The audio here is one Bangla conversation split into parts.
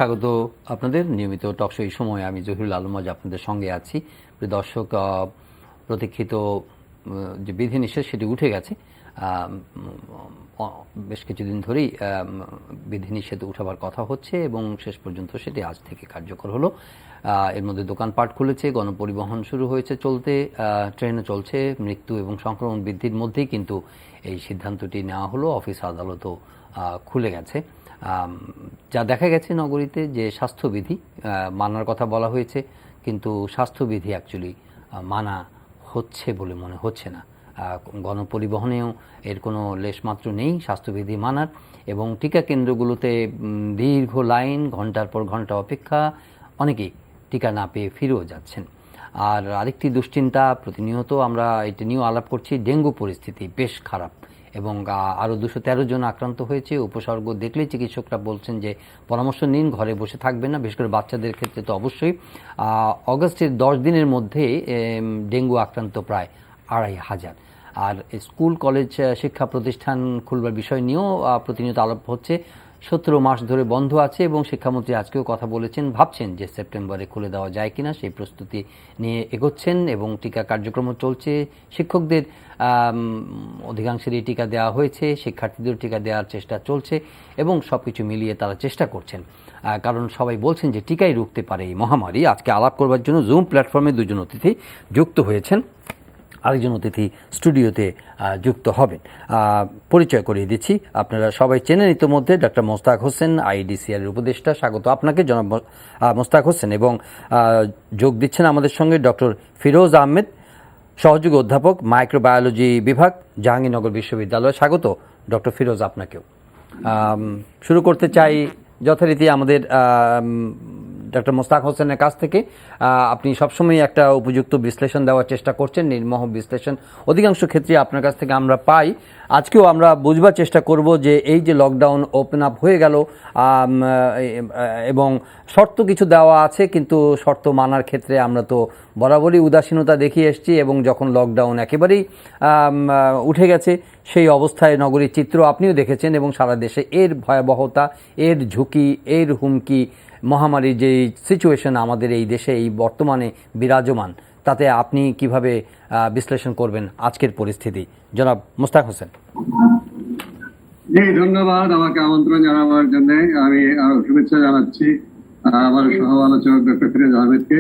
স্বাগত আপনাদের নিয়মিত টকশো এই সময়। আমি জহিরুল আলম আজ আপনাদের সঙ্গে আছি। দর্শক, প্রতীক্ষিত যে বিধিনিষেধ সেটি উঠে গেছে। বেশ কিছুদিন ধরেই বিধিনিষেধ উঠাবার কথা হচ্ছে এবং শেষ পর্যন্ত সেটি আজ থেকে কার্যকর হলো। এর মধ্যে দোকানপাট খুলেছে, গণপরিবহন শুরু হয়েছে চলতে, ট্রেনও চলছে। মৃত্যু এবং সংক্রমণ বৃদ্ধির মধ্যেই কিন্তু এই সিদ্ধান্তটি নেওয়া হলো। অফিস আদালতও খুলে গেছে। যা দেখা গেছে নগরীতে যে স্বাস্থ্যবিধি মানার কথা বলা হয়েছে, কিন্তু স্বাস্থ্যবিধি অ্যাকচুয়ালি মানা হচ্ছে বলে মনে হচ্ছে না। গণপরিবহনেও এর কোনো লেশমাত্র নেই স্বাস্থ্যবিধি মানার, এবং টিকা কেন্দ্রগুলোতে দীর্ঘ লাইন, ঘন্টার পর ঘন্টা অপেক্ষা, অনেকেই টিকা না পেয়ে ফিরেও যাচ্ছেন। আর আরেকটি দুশ্চিন্তা, প্রতিনিয়ত আমরা এটা নিয়েও আলাপ করছি, ডেঙ্গু পরিস্থিতি বেশ খারাপ এবং আরও 213 জন আক্রান্ত হয়েছে। উপসর্গ দেখলেই চিকিৎসকরা বলছেন যে পরামর্শ নিন, ঘরে বসে থাকবেন না, বিশেষ করে বাচ্চাদের ক্ষেত্রে তো অবশ্যই। অগস্টের 10 দিনের মধ্যে ডেঙ্গু আক্রান্ত প্রায় 2500। আর স্কুল কলেজ শিক্ষা প্রতিষ্ঠান খুলবার বিষয় নিয়েও প্রতিনিয়ত আলাপ হচ্ছে। 17 মাস ধরে বন্ধ আছে এবং শিক্ষামন্ত্রী আজকেও কথা বলেছেন, ভাবছেন যে সেপ্টেম্বরে খুলে দেওয়া যায় কিনা, সেই প্রস্তুতি নিয়ে এগোচ্ছেন এবং টিকা কার্যক্রমও চলছে। শিক্ষকদের অধিকাংশেরই টিকা দেওয়া হয়েছে, শিক্ষার্থীদের টিকা দেওয়ার চেষ্টা চলছে এবং সব কিছু মিলিয়ে তারা চেষ্টা করছেন, কারণ সবাই বলছেন যে টিকাই রুখতে পারে এই মহামারী। আজকে আলাপ করবার জন্য জুম প্ল্যাটফর্মে দুজন অতিথি যুক্ত হয়েছেন। আরেকজন অতিথি স্টুডিওতে যুক্ত হবেন। পরিচয় করিয়ে দিচ্ছি, আপনারা সবাই চেনেন ইতিমধ্যে, ডক্টর মোস্তাক হোসেন, আইডিসিআর উপদেষ্টা। স্বাগত আপনাকে জনাব মোস্তাক হোসেন। এবং যোগ দিচ্ছেন আমাদের সঙ্গে ডক্টর ফিরোজ আহমেদ, সহযোগী অধ্যাপক, মাইক্রোবায়োলজি বিভাগ, জাহাঙ্গীরনগর বিশ্ববিদ্যালয়। স্বাগত ডক্টর ফিরোজ আপনাকেও। শুরু করতে চাই যথারীতি আমাদের ডক্টর মোস্তাক হোসেনের কাছ থেকে। আপনি সবসময় একটা উপযুক্ত বিশ্লেষণ দেওয়ার চেষ্টা করছেন, নির্মোহ বিশ্লেষণ অধিকাংশ ক্ষেত্রে আপনার কাছ থেকে আমরা পাই। আজকেও আমরা বুঝবার চেষ্টা করব যে এই যে লকডাউন ওপেন আপ হয়ে গেল এবং শর্ত কিছু দেওয়া আছে, কিন্তু শর্ত মানার ক্ষেত্রে আমরা তো বরাবরই উদাসীনতা দেখিয়ে এসেছি, এবং যখন লকডাউন একেবারেই উঠে গেছে সেই অবস্থায় নগরীর চিত্র আপনিও দেখেছেন এবং সারা দেশে এর ভয়াবহতা, এর ঝুঁকি, এর হুমকি, মহামারীর যে সিচুয়েশন আমাদের এই দেশে এই বর্তমানে বিরাজমান, তাতে আপনি কিভাবে বিশ্লেষণ করবেন আজকের পরিস্থিতি, জনাব মোস্তাক হোসেন? জি, ধন্যবাদ আমাকে আমন্ত্রণ জানাবার জন্য। আমি শুভেচ্ছা জানাচ্ছি আমার সহ আলোচক ডক্টর ফিরোজ আহমেদকে।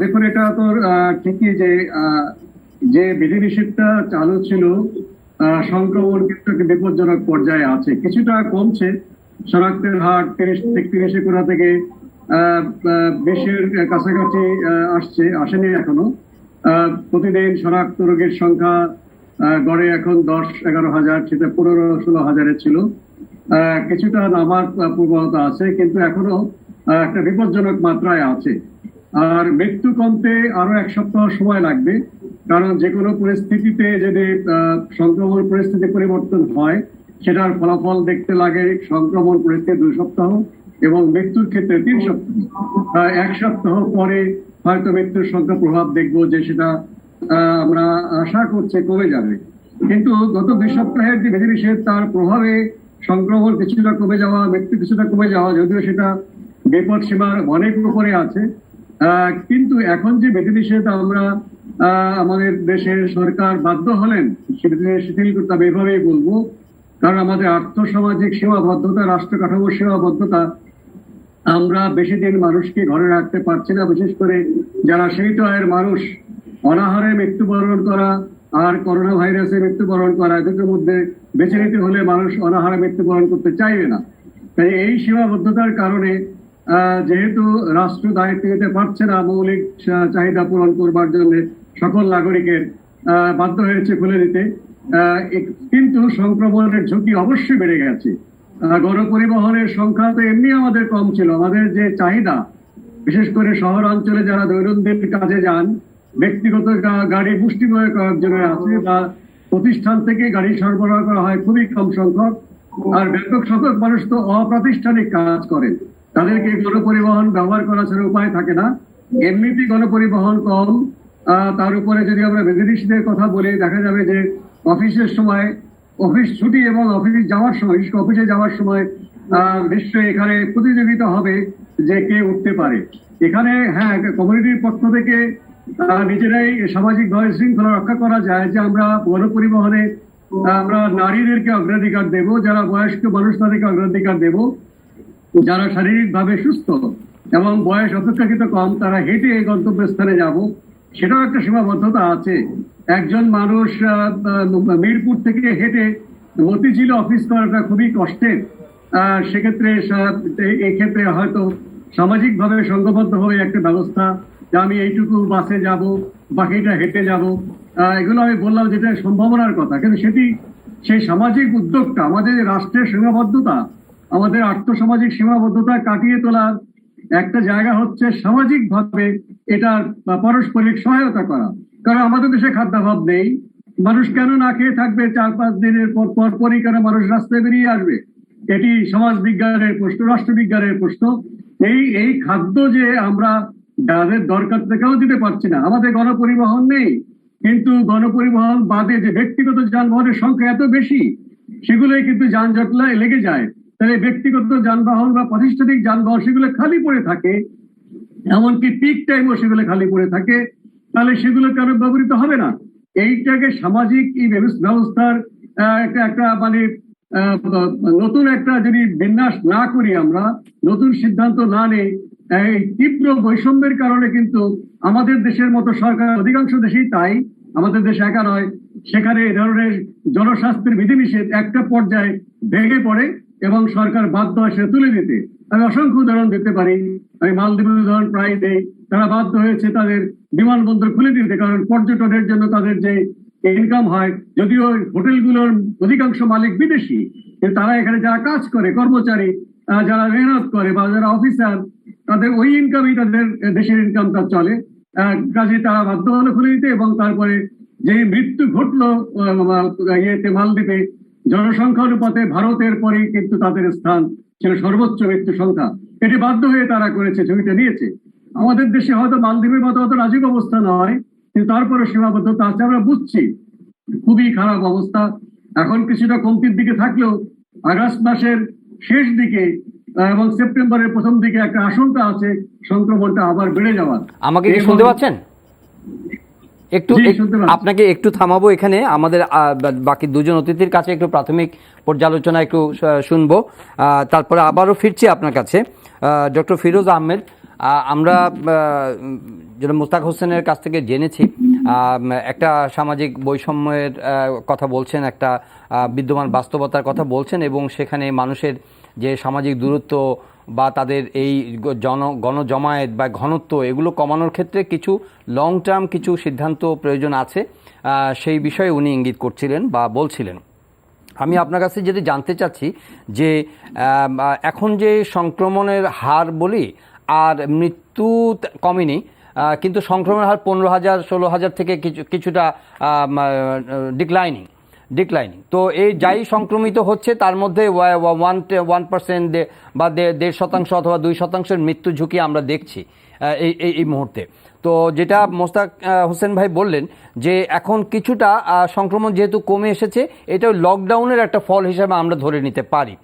দেখুন, এটা তো ঠিকই যে বিধিনিষেধটা চালু ছিল, সংক্রমণ কিন্তু বিপজ্জনক পর্যায়ে আছে, কিছুটা কমছে। শনাক্তের হার 30 কোথা থেকে 20-এর কাছাকাছি আসেনি এখনো। প্রতিদিন শনাক্ত রোগীর সংখ্যা গড়ে এখন 10-11 হাজার, সেটা 15-16 হাজারে ছিল। কিছুটা নামার প্রবণতা আছে, কিন্তু এখনো একটা বিপজ্জনক মাত্রায় আছে। আর মৃত্যু কমতে আরো 1 সপ্তাহ সময় লাগবে, কারণ যে কোনো পরিস্থিতিতে যদি সংক্রমণ পরিস্থিতি পরিবর্তন হয়, সেটার ফলাফল দেখতে লাগে সংক্রমণ পরিস্থিতি 2 সপ্তাহ এবং মৃত্যুর ক্ষেত্রে 3 সপ্তাহ। 1 সপ্তাহ পরে হয়তো মৃত্যুর সংখ্যা প্রভাব দেখবো, যে সেটা আমরা আশা করছি কমে যাবে। কিন্তু গত 2 সপ্তাহের যে বিধিনিষেধ, তার প্রভাবে সংক্রমণ কিছুটা কমে যাওয়া, মৃত্যু কিছুটা কমে যাওয়া, যদিও সেটা বিপদ সীমার অনেক উপরে আছে। কিন্তু এখন যে বিধিনিষেধ আমরা আমাদের দেশের সরকার বাধ্য হলেন শিথিল করতে হবে, এভাবেই বলবো। কারণ আমাদের আর্থসামাজিক সীমাবদ্ধতা, রাষ্ট্র কাঠামোর সীমাবদ্ধতা, আমরা বেশি দিন মানুষকে ঘরে রাখতে পারছি না। বিশেষ করে যারা সীমিত আয়ের মানুষ, অনাহারে মৃত্যুবরণ করা আর করোনা ভাইরাসে মৃত্যুবরণ করা, এদের মধ্যে বেছে নিতে হলে মানুষ অনাহারে মৃত্যুবরণ করতে চাইবে না। তাই এই সীমাবদ্ধতার কারণে যেহেতু রাষ্ট্র দায়িত্ব নিতে পারছে না মৌলিক চাহিদা পূরণ করবার জন্য, সকল নাগরিকের বাধ্য হয়েছে খুলে দিতে। কিন্তু সংক্রমণের ঝুঁকি অবশ্যই বেড়ে গেছে। গণপরিবহনের সংখ্যা তো এমনি আমাদের কম ছিল। আমাদের যে চাহিদা, বিশেষ করে শহর অঞ্চলে যারা দৈনন্দিন কাজে যান, ব্যক্তিগত গাড়ি মুষ্টিমেয় কয়েকজনের আছে, বা প্রতিষ্ঠান থেকে গাড়ি সরবরাহ করা হয় খুবই কম সংখ্যক। আর ব্যাপক সংখ্যক মানুষ তো অপ্রাতিষ্ঠানিক কাজ করে, তাদেরকে গণপরিবহন ব্যবহার করা ছাড়া উপায় থাকে না। এমনিতেই গণপরিবহন কম, তার উপরে যদি আমরা বিধিনিষেধের কথা বলি, দেখা যাবে যে অফিসের সময়, অফিস ছুটি এবং অফিসে যাওয়ার সময় নিশ্চয়ই এখানে প্রতিযোগিতা হবে যে কে উঠতে পারে। এখানে হ্যাঁ, কমিউনিটির পক্ষ থেকে নিজেরাই সামাজিক শৃঙ্খলা রক্ষা করা যায় যে আমরা গণপরিবহনে আমরা নারীদেরকে অগ্রাধিকার দেব, যারা বয়স্ক মানুষ তাদেরকে অগ্রাধিকার দেব, যারা শারীরিকভাবে সুস্থ এবং বয়স অপেক্ষাকৃত কম তারা হেঁটে এই গন্তব্যস্থানে যাব, সেটাও একটা সীমাবদ্ধতা আছে। একজন মানুষ মিরপুর থেকে হেঁটে মতিঝিল অফিস করাটা খুবই কষ্টের। সেক্ষেত্রে এক্ষেত্রে হয়তো সামাজিকভাবে সংঘবদ্ধ হয়ে একটা ব্যবস্থা যে আমি এইটুকু বাসে যাব, বাকিটা হেঁটে যাব, এগুলো আমি বললাম যেটা সম্ভাবনার কথা, কিন্তু সেই সামাজিক উদ্যোগটা আমাদের রাষ্ট্রের সীমাবদ্ধতা, আমাদের আর্থসামাজিক সীমাবদ্ধতা কাটিয়ে তোলার একটা জায়গা হচ্ছে সামাজিকভাবে এটার পারস্পরিক সহায়তা করা। কারণ আমাদের দেশে খাদ্যাভাব নেই, মানুষ কেন না খেয়ে থাকবে 4-5 দিনের পরই কেন মানুষ রাস্তায় বেরিয়ে আসবে? এটি সমাজ বিজ্ঞানের প্রশ্ন, রাষ্ট্রবিজ্ঞানের প্রশ্ন। এই খাদ্য যে আমরা যাদের দরকার থেকেও দিতে পারছি না। আমাদের গণপরিবহন নেই, কিন্তু গণপরিবহন বাদে যে ব্যক্তিগত যানবাহনের সংখ্যা এত বেশি, সেগুলোই কিন্তু যানজট লেগে যায়। তাহলে ব্যক্তিগত যানবাহন বা প্রাতিষ্ঠানিক যানবাহন সেগুলো খালি পড়ে থাকে, এমনকি পিক টাইমও সেগুলো খালি পড়ে থাকে, তাহলে সেগুলো কেন ব্যবহৃত হবে না? এইটাকে সামাজিক এই ব্যবস্থার একটা মানে নতুন একটা যদি বিন্যাস না করি, আমরা নতুন সিদ্ধান্ত না নেই, এই তীব্র বৈষম্যের কারণে কিন্তু আমাদের দেশের মতো সরকার অধিকাংশ দেশেই তাই, আমাদের দেশ একা নয়, সেখানে এ ধরনের জনস্বাস্থ্যের বিধিনিষেধ একটা পর্যায়ে ভেঙে পড়ে এবং সরকার বাধ্য হয় সেটা তুলে দিতে। আমি অসংখ্য উদাহরণ দিতে পারি, আমি মালদ্বীপের উদাহরণ প্রায় দেই। তারা বাধ্য হয়েছে তাদের বিমানবন্দর খুলে দিতে, কারণ পর্যটনের জন্য তাদের যে ইনকাম হয়, যদিও হোটেলগুলোর অধিকাংশ মালিক বিদেশি, কিন্তু তারা এখানে যারা কাজ করে, কর্মচারী যারা মেহনত করে বা যারা অফিসার, তাদের ওই ইনকামই তাদের দেশের ইনকামটা চলে। কাজে তারা বাধ্য হলো খুলে দিতে। এবং তারপরে যে মৃত্যু ঘটলো ইয়েতে মালদ্বীপে, জনসংখ্যা অনুপাতে ভারতের পরেই কিন্তু তাদের স্থান ছিল সর্বোচ্চ মৃত্যু সংখ্যা। এটি বাধ্য হয়ে তারা করেছে, ছবিটা নিয়েছে। আমাদের দেশে হয়তো মালদ্বীপের মতো অত নাজুক অবস্থা নয়, কিন্তু তারপরে সীমাবদ্ধতা আছে, আমরা বুঝছি খুবই খারাপ অবস্থা। এখন কিছুটা কমতির দিকে থাকলেও আগস্ট মাসের শেষ দিকে এবং সেপ্টেম্বরের প্রথম দিকে একটা আশঙ্কা আছে সংক্রমণটা আবার বেড়ে যাওয়ার। আমাকে কি শুনতে পাচ্ছেন? আপনাকে একটু থামাবো এখানে, আমাদের বাকি দুজন অতিথির কাছে একটু প্রাথমিক পর্যালোচনা একটু শুনবো, তারপরে আবারও ফিরছি আপনার কাছে। ডক্টর ফিরোজ আহমেদ, আমরা যেটা মুস্তাক হোসেনের কাছ থেকে জেনেছি একটা সামাজিক বৈষম্যের কথা বলছেন, একটা বিদ্যমান বাস্তবতার কথা বলছেন, এবং সেখানে মানুষের যে সামাজিক দূরত্ব বা তাদের এই গণজমায়েত বা ঘনত্ব এগুলো কমানোর ক্ষেত্রে কিছু লং টার্ম কিছু সিদ্ধান্ত প্রয়োজন আছে, সেই বিষয়ে উনি ইঙ্গিত করছিলেন বা বলছিলেন। আমি আপনার কাছে যেটা জানতে চাচ্ছি যে এখন যে সংক্রমণের হার বলি আর মৃত্যু কমেনি, কিন্তু সংক্রমণের হার 15,000 16,000 থেকে কিছুটা ডিক্লাইনিং। তো এই যাই সংক্রমিত হচ্ছে তার মধ্যে 1% বা 1.5% অথবা 2%-এর মৃত্যু ঝুঁকি আমরা দেখছি এই মুহূর্তে। তো যেটা মোস্তাক হোসেন ভাই বললেন যে এখন কিছুটা সংক্রমণ যেহেতু কমে এসেছে, এটা লকডাউনের একটা ফল হিসাবে আমরা ধরে নিতে পারি।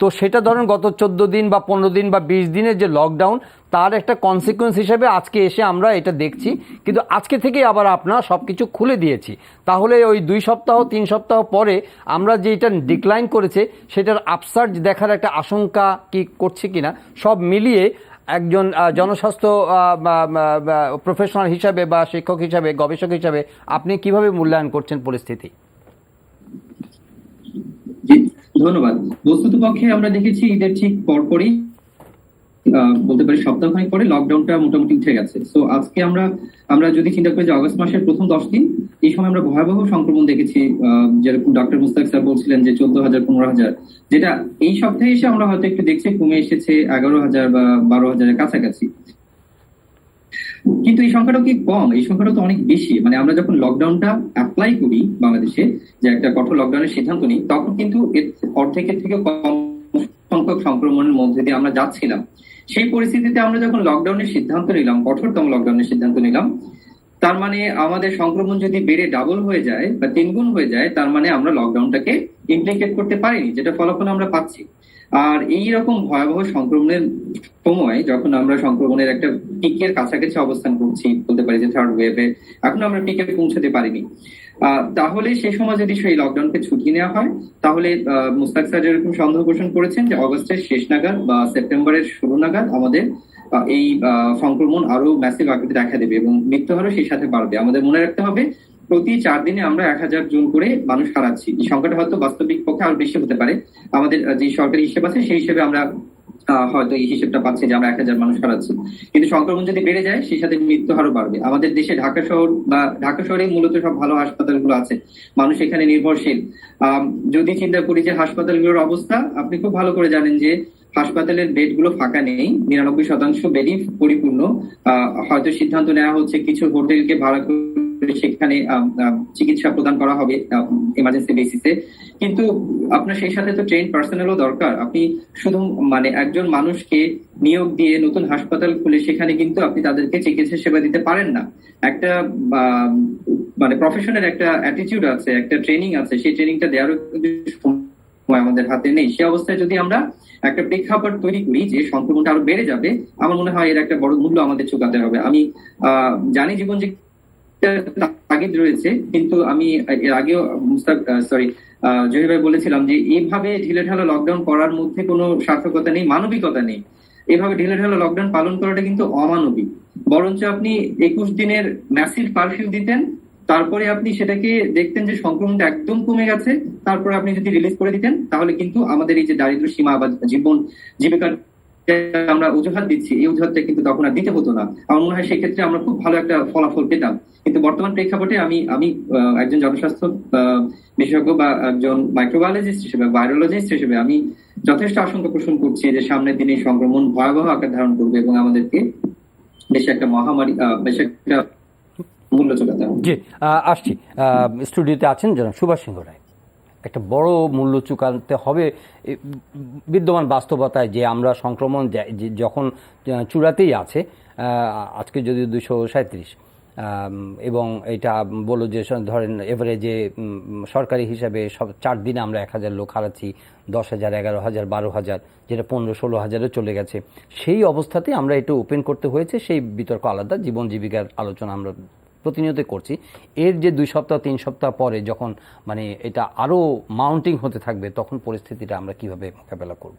তো সেটা ধরেন গত 14 দিন বা 15 দিন বা 20 দিনের যে লকডাউন, তার একটা কনসিকুয়েন্স হিসেবে আজকে এসে আমরা এটা দেখছি, কিন্তু আজকে থেকেই আবার আপনারা সব কিছু খুলে দিয়েছি। তাহলে ওই 2 সপ্তাহ 3 সপ্তাহ পরে আমরা যেটা ডিক্লাইন করেছে সেটার আপসার্জ দেখার একটা আশঙ্কা কি করছে কিনা, সব মিলিয়ে একজন জনস্বাস্থ্য প্রফেশনাল হিসাবে বা শিক্ষক হিসাবে, গবেষক হিসাবে আপনি কিভাবে মূল্যায়ন করছেন পরিস্থিতি? ধন্যবাদ। বস্তুতপক্ষে আমরা দেখেছি ঈদের ঠিক পরপরই, বলতে পারি সপ্তাহখানেক পরে লকডাউনটা মোটামুটি উঠে গেছে। তো আজকে আমরা যদি চিন্তা করি যে আগস্ট মাসের প্রথম 10 দিন, এই সময় আমরা ভয়াবহ সংক্রমণ দেখেছি, যেরকম ডক্টর মুস্তাক স্যার বলছিলেন যে 14,000 15,000, যেটা এই সপ্তাহে এসে আমরা হয়তো একটু দেখছি কমে এসেছে 11,000 বা 12,000-এর কাছাকাছি। কিন্তু এই সংখ্যাটাও কি কম? এই সংখ্যাটা তো অনেক বেশি। মানে আমরা যখন লকডাউনটা অ্যাপ্লাই করি বাংলাদেশে, যে একটা কঠোর লকডাউনের সিদ্ধান্ত নিই, তখন কিন্তু অর্ধেকের থেকে কম সংখ্যক সংক্রমণের মধ্যে দিয়ে আমরা যাচ্ছিলাম। সেই পরিস্থিতিতে আমরা যখন লকডাউনের সিদ্ধান্ত নিলাম, কঠোরতম লকডাউনের সিদ্ধান্ত নিলাম, তার মানে আমাদের সংক্রমণ যদি বেড়ে ডাবল হয়ে যায় বা 3 গুণ হয়ে যায়, তার মানে আমরা লকডাউনটাকে ইমপ্লিকেট করতে পারিনি, যেটা ফলাফল আমরা পাচ্ছি। আর এই রকম ভয়াবহ সংক্রমণের সময় যখন আমরা সংক্রমণের একটা পিকের কাছাকাছি অবস্থান করছি, বলতে পারি যে থার্ড ওয়েভে, এখন আমরা পিকে পৌঁছাতে পারিনি, তাহলে সেই সময় যদি সেই লকডাউনকে ছুটিয়ে নেওয়া হয়, তাহলে মুস্তাক স্যার যেরকম সন্দেহ পোষণ করেছেন যে অগস্টের শেষ নাগাদ বা সেপ্টেম্বরের শুরু নাগাদ আমাদের এই সংক্রমণ আরো ম্যাসিভ আকৃতি দেখা দেবে এবং মৃত্যু হারও সেই সাথে বাড়বে। আমাদের মনে রাখতে হবে প্রতি 4 দিনে আমরা 1000 জন করে মানুষ হারাচ্ছি। এই সংখ্যাটা হয়তো বাস্তবিক পক্ষে আরো বেশি হতে পারে, আমাদের যে সরকারি হিসেব আছে সেই হিসেবে আমরা হয়তো এই হিসেবটা পাচ্ছি যে আমরা 1000 মানুষ হারাচ্ছি, কিন্তু সংক্রমণ যদি বেড়ে যায় সেই সাথে মৃত্যু হারও বাড়বে। আমাদের দেশে ঢাকা শহর বা ঢাকা শহরে মূলত সব ভালো হাসপাতালগুলো আছে, মানুষ এখানে নির্ভরশীল। যদি চিন্তা করি যে হাসপাতালগুলোর অবস্থা, আপনি খুব ভালো করে জানেন যে হাসপাতালের বেড গুলো ফাঁকা নেই, 99% বেডই পরিপূর্ণ। হয়তো সিদ্ধান্ত নেওয়া হচ্ছে কিছু হোটেলকে ভাড়া করে সেখানে চিকিৎসা প্রদান করা হবে এমার্জেন্সি বেসিসে, কিন্তু আপনার সেই সাথে তো ট্রেন পার্সোনালও দরকার। আপনি শুধু মানে একজন মানুষকে নিয়োগ দিয়ে নতুন হাসপাতাল খুলে সেখানে কিন্তু আপনি তাদেরকে চিকিৎসা সেবা দিতে পারেন না। একটা মানে প্রফেশনের একটা অ্যাটিটিউড আছে, একটা ট্রেনিং আছে, সেই ট্রেনিংটা দেওয়ারও সময় আমাদের হাতে নেই। সে অবস্থায় যদি আমরা একটা প্রেক্ষাপট তৈরি করি যে সংক্রমণটা আরো বেড়ে যাবে, আমার মনে হয় এর একটা বড় মূল্য আমাদের চুকাতে হবে। আমি জানি জীবন তাগিদ রয়েছে, কিন্তু আমি এর আগেও জহির ভাই বলেছিলাম যে এইভাবে ঢিলেঢালা লকডাউন করার মধ্যে কোনো সার্থকতা নেই, মানবিকতা নেই। এভাবে ঢিলেঢালা লকডাউন পালন করাটা কিন্তু অমানবিক। বরঞ্চ আপনি 21 দিনের ম্যাসিভ কারফিউ দিতেন, তারপরে আপনি সেটাকে দেখতেন যে সংক্রমণটা একদম কমে গেছে, তারপরে আপনি যদি রিলিজ করে দিতেন, তাহলে কিন্তু আমাদের এই যে দারিদ্র সীমা বা জীবিকার আমরা অজুহাত দিচ্ছি, এই অজুহাতটা কিন্তু তখন আর দিতে হতো না। আমার মনে হয় সেক্ষেত্রে আমরা খুব ভালো একটা ফলাফল পেতাম। কিন্তু বর্তমান প্রেক্ষাপটে আমি একজন জনস্বাস্থ্য বিশেষজ্ঞ বা একজন মাইক্রোবায়োলজিস্ট হিসেবে, ভাইরোলজিস্ট হিসেবে আমি যথেষ্ট আশঙ্কা পোষণ করছি যে সামনের দিনে সংক্রমণ ভয়াবহ আকার ধারণ করবে এবং আমাদেরকে দেশে একটা মহামারী, দেশে একটা মূল্য চোকাতে হবে। জি, আসছি। স্টুডিওতে আছেন জনাব সুভাষ সিংহ রায়। একটা বড় মূল্য চুকাতে হবে বিদ্যমান বাস্তবতায়, যে আমরা সংক্রমণ যখন চূড়াতেই আছে, আজকে যদি 237, এবং এটা বলো যে ধরেন এভারেজে সরকারি হিসাবে সব 4 দিনে আমরা 1000 লোক হারাচ্ছি, 10,000, 11,000, 12,000, যেটা 15-16,000-এ চলে গেছে। সেই অবস্থাতে আমরা এটা ওপেন করতে হয়েছে, সেই বিতর্ক আলাদা। জীবন জীবিকার আলোচনা আমরা প্রতিনিয়ত করছি। এর যে 2 সপ্তাহ 3 সপ্তাহ পরে যখন মানে এটা আরো মাউন্টিং হতে থাকবে, তখন পরিস্থিতিটা আমরা কিভাবে মোকাবেলা করব?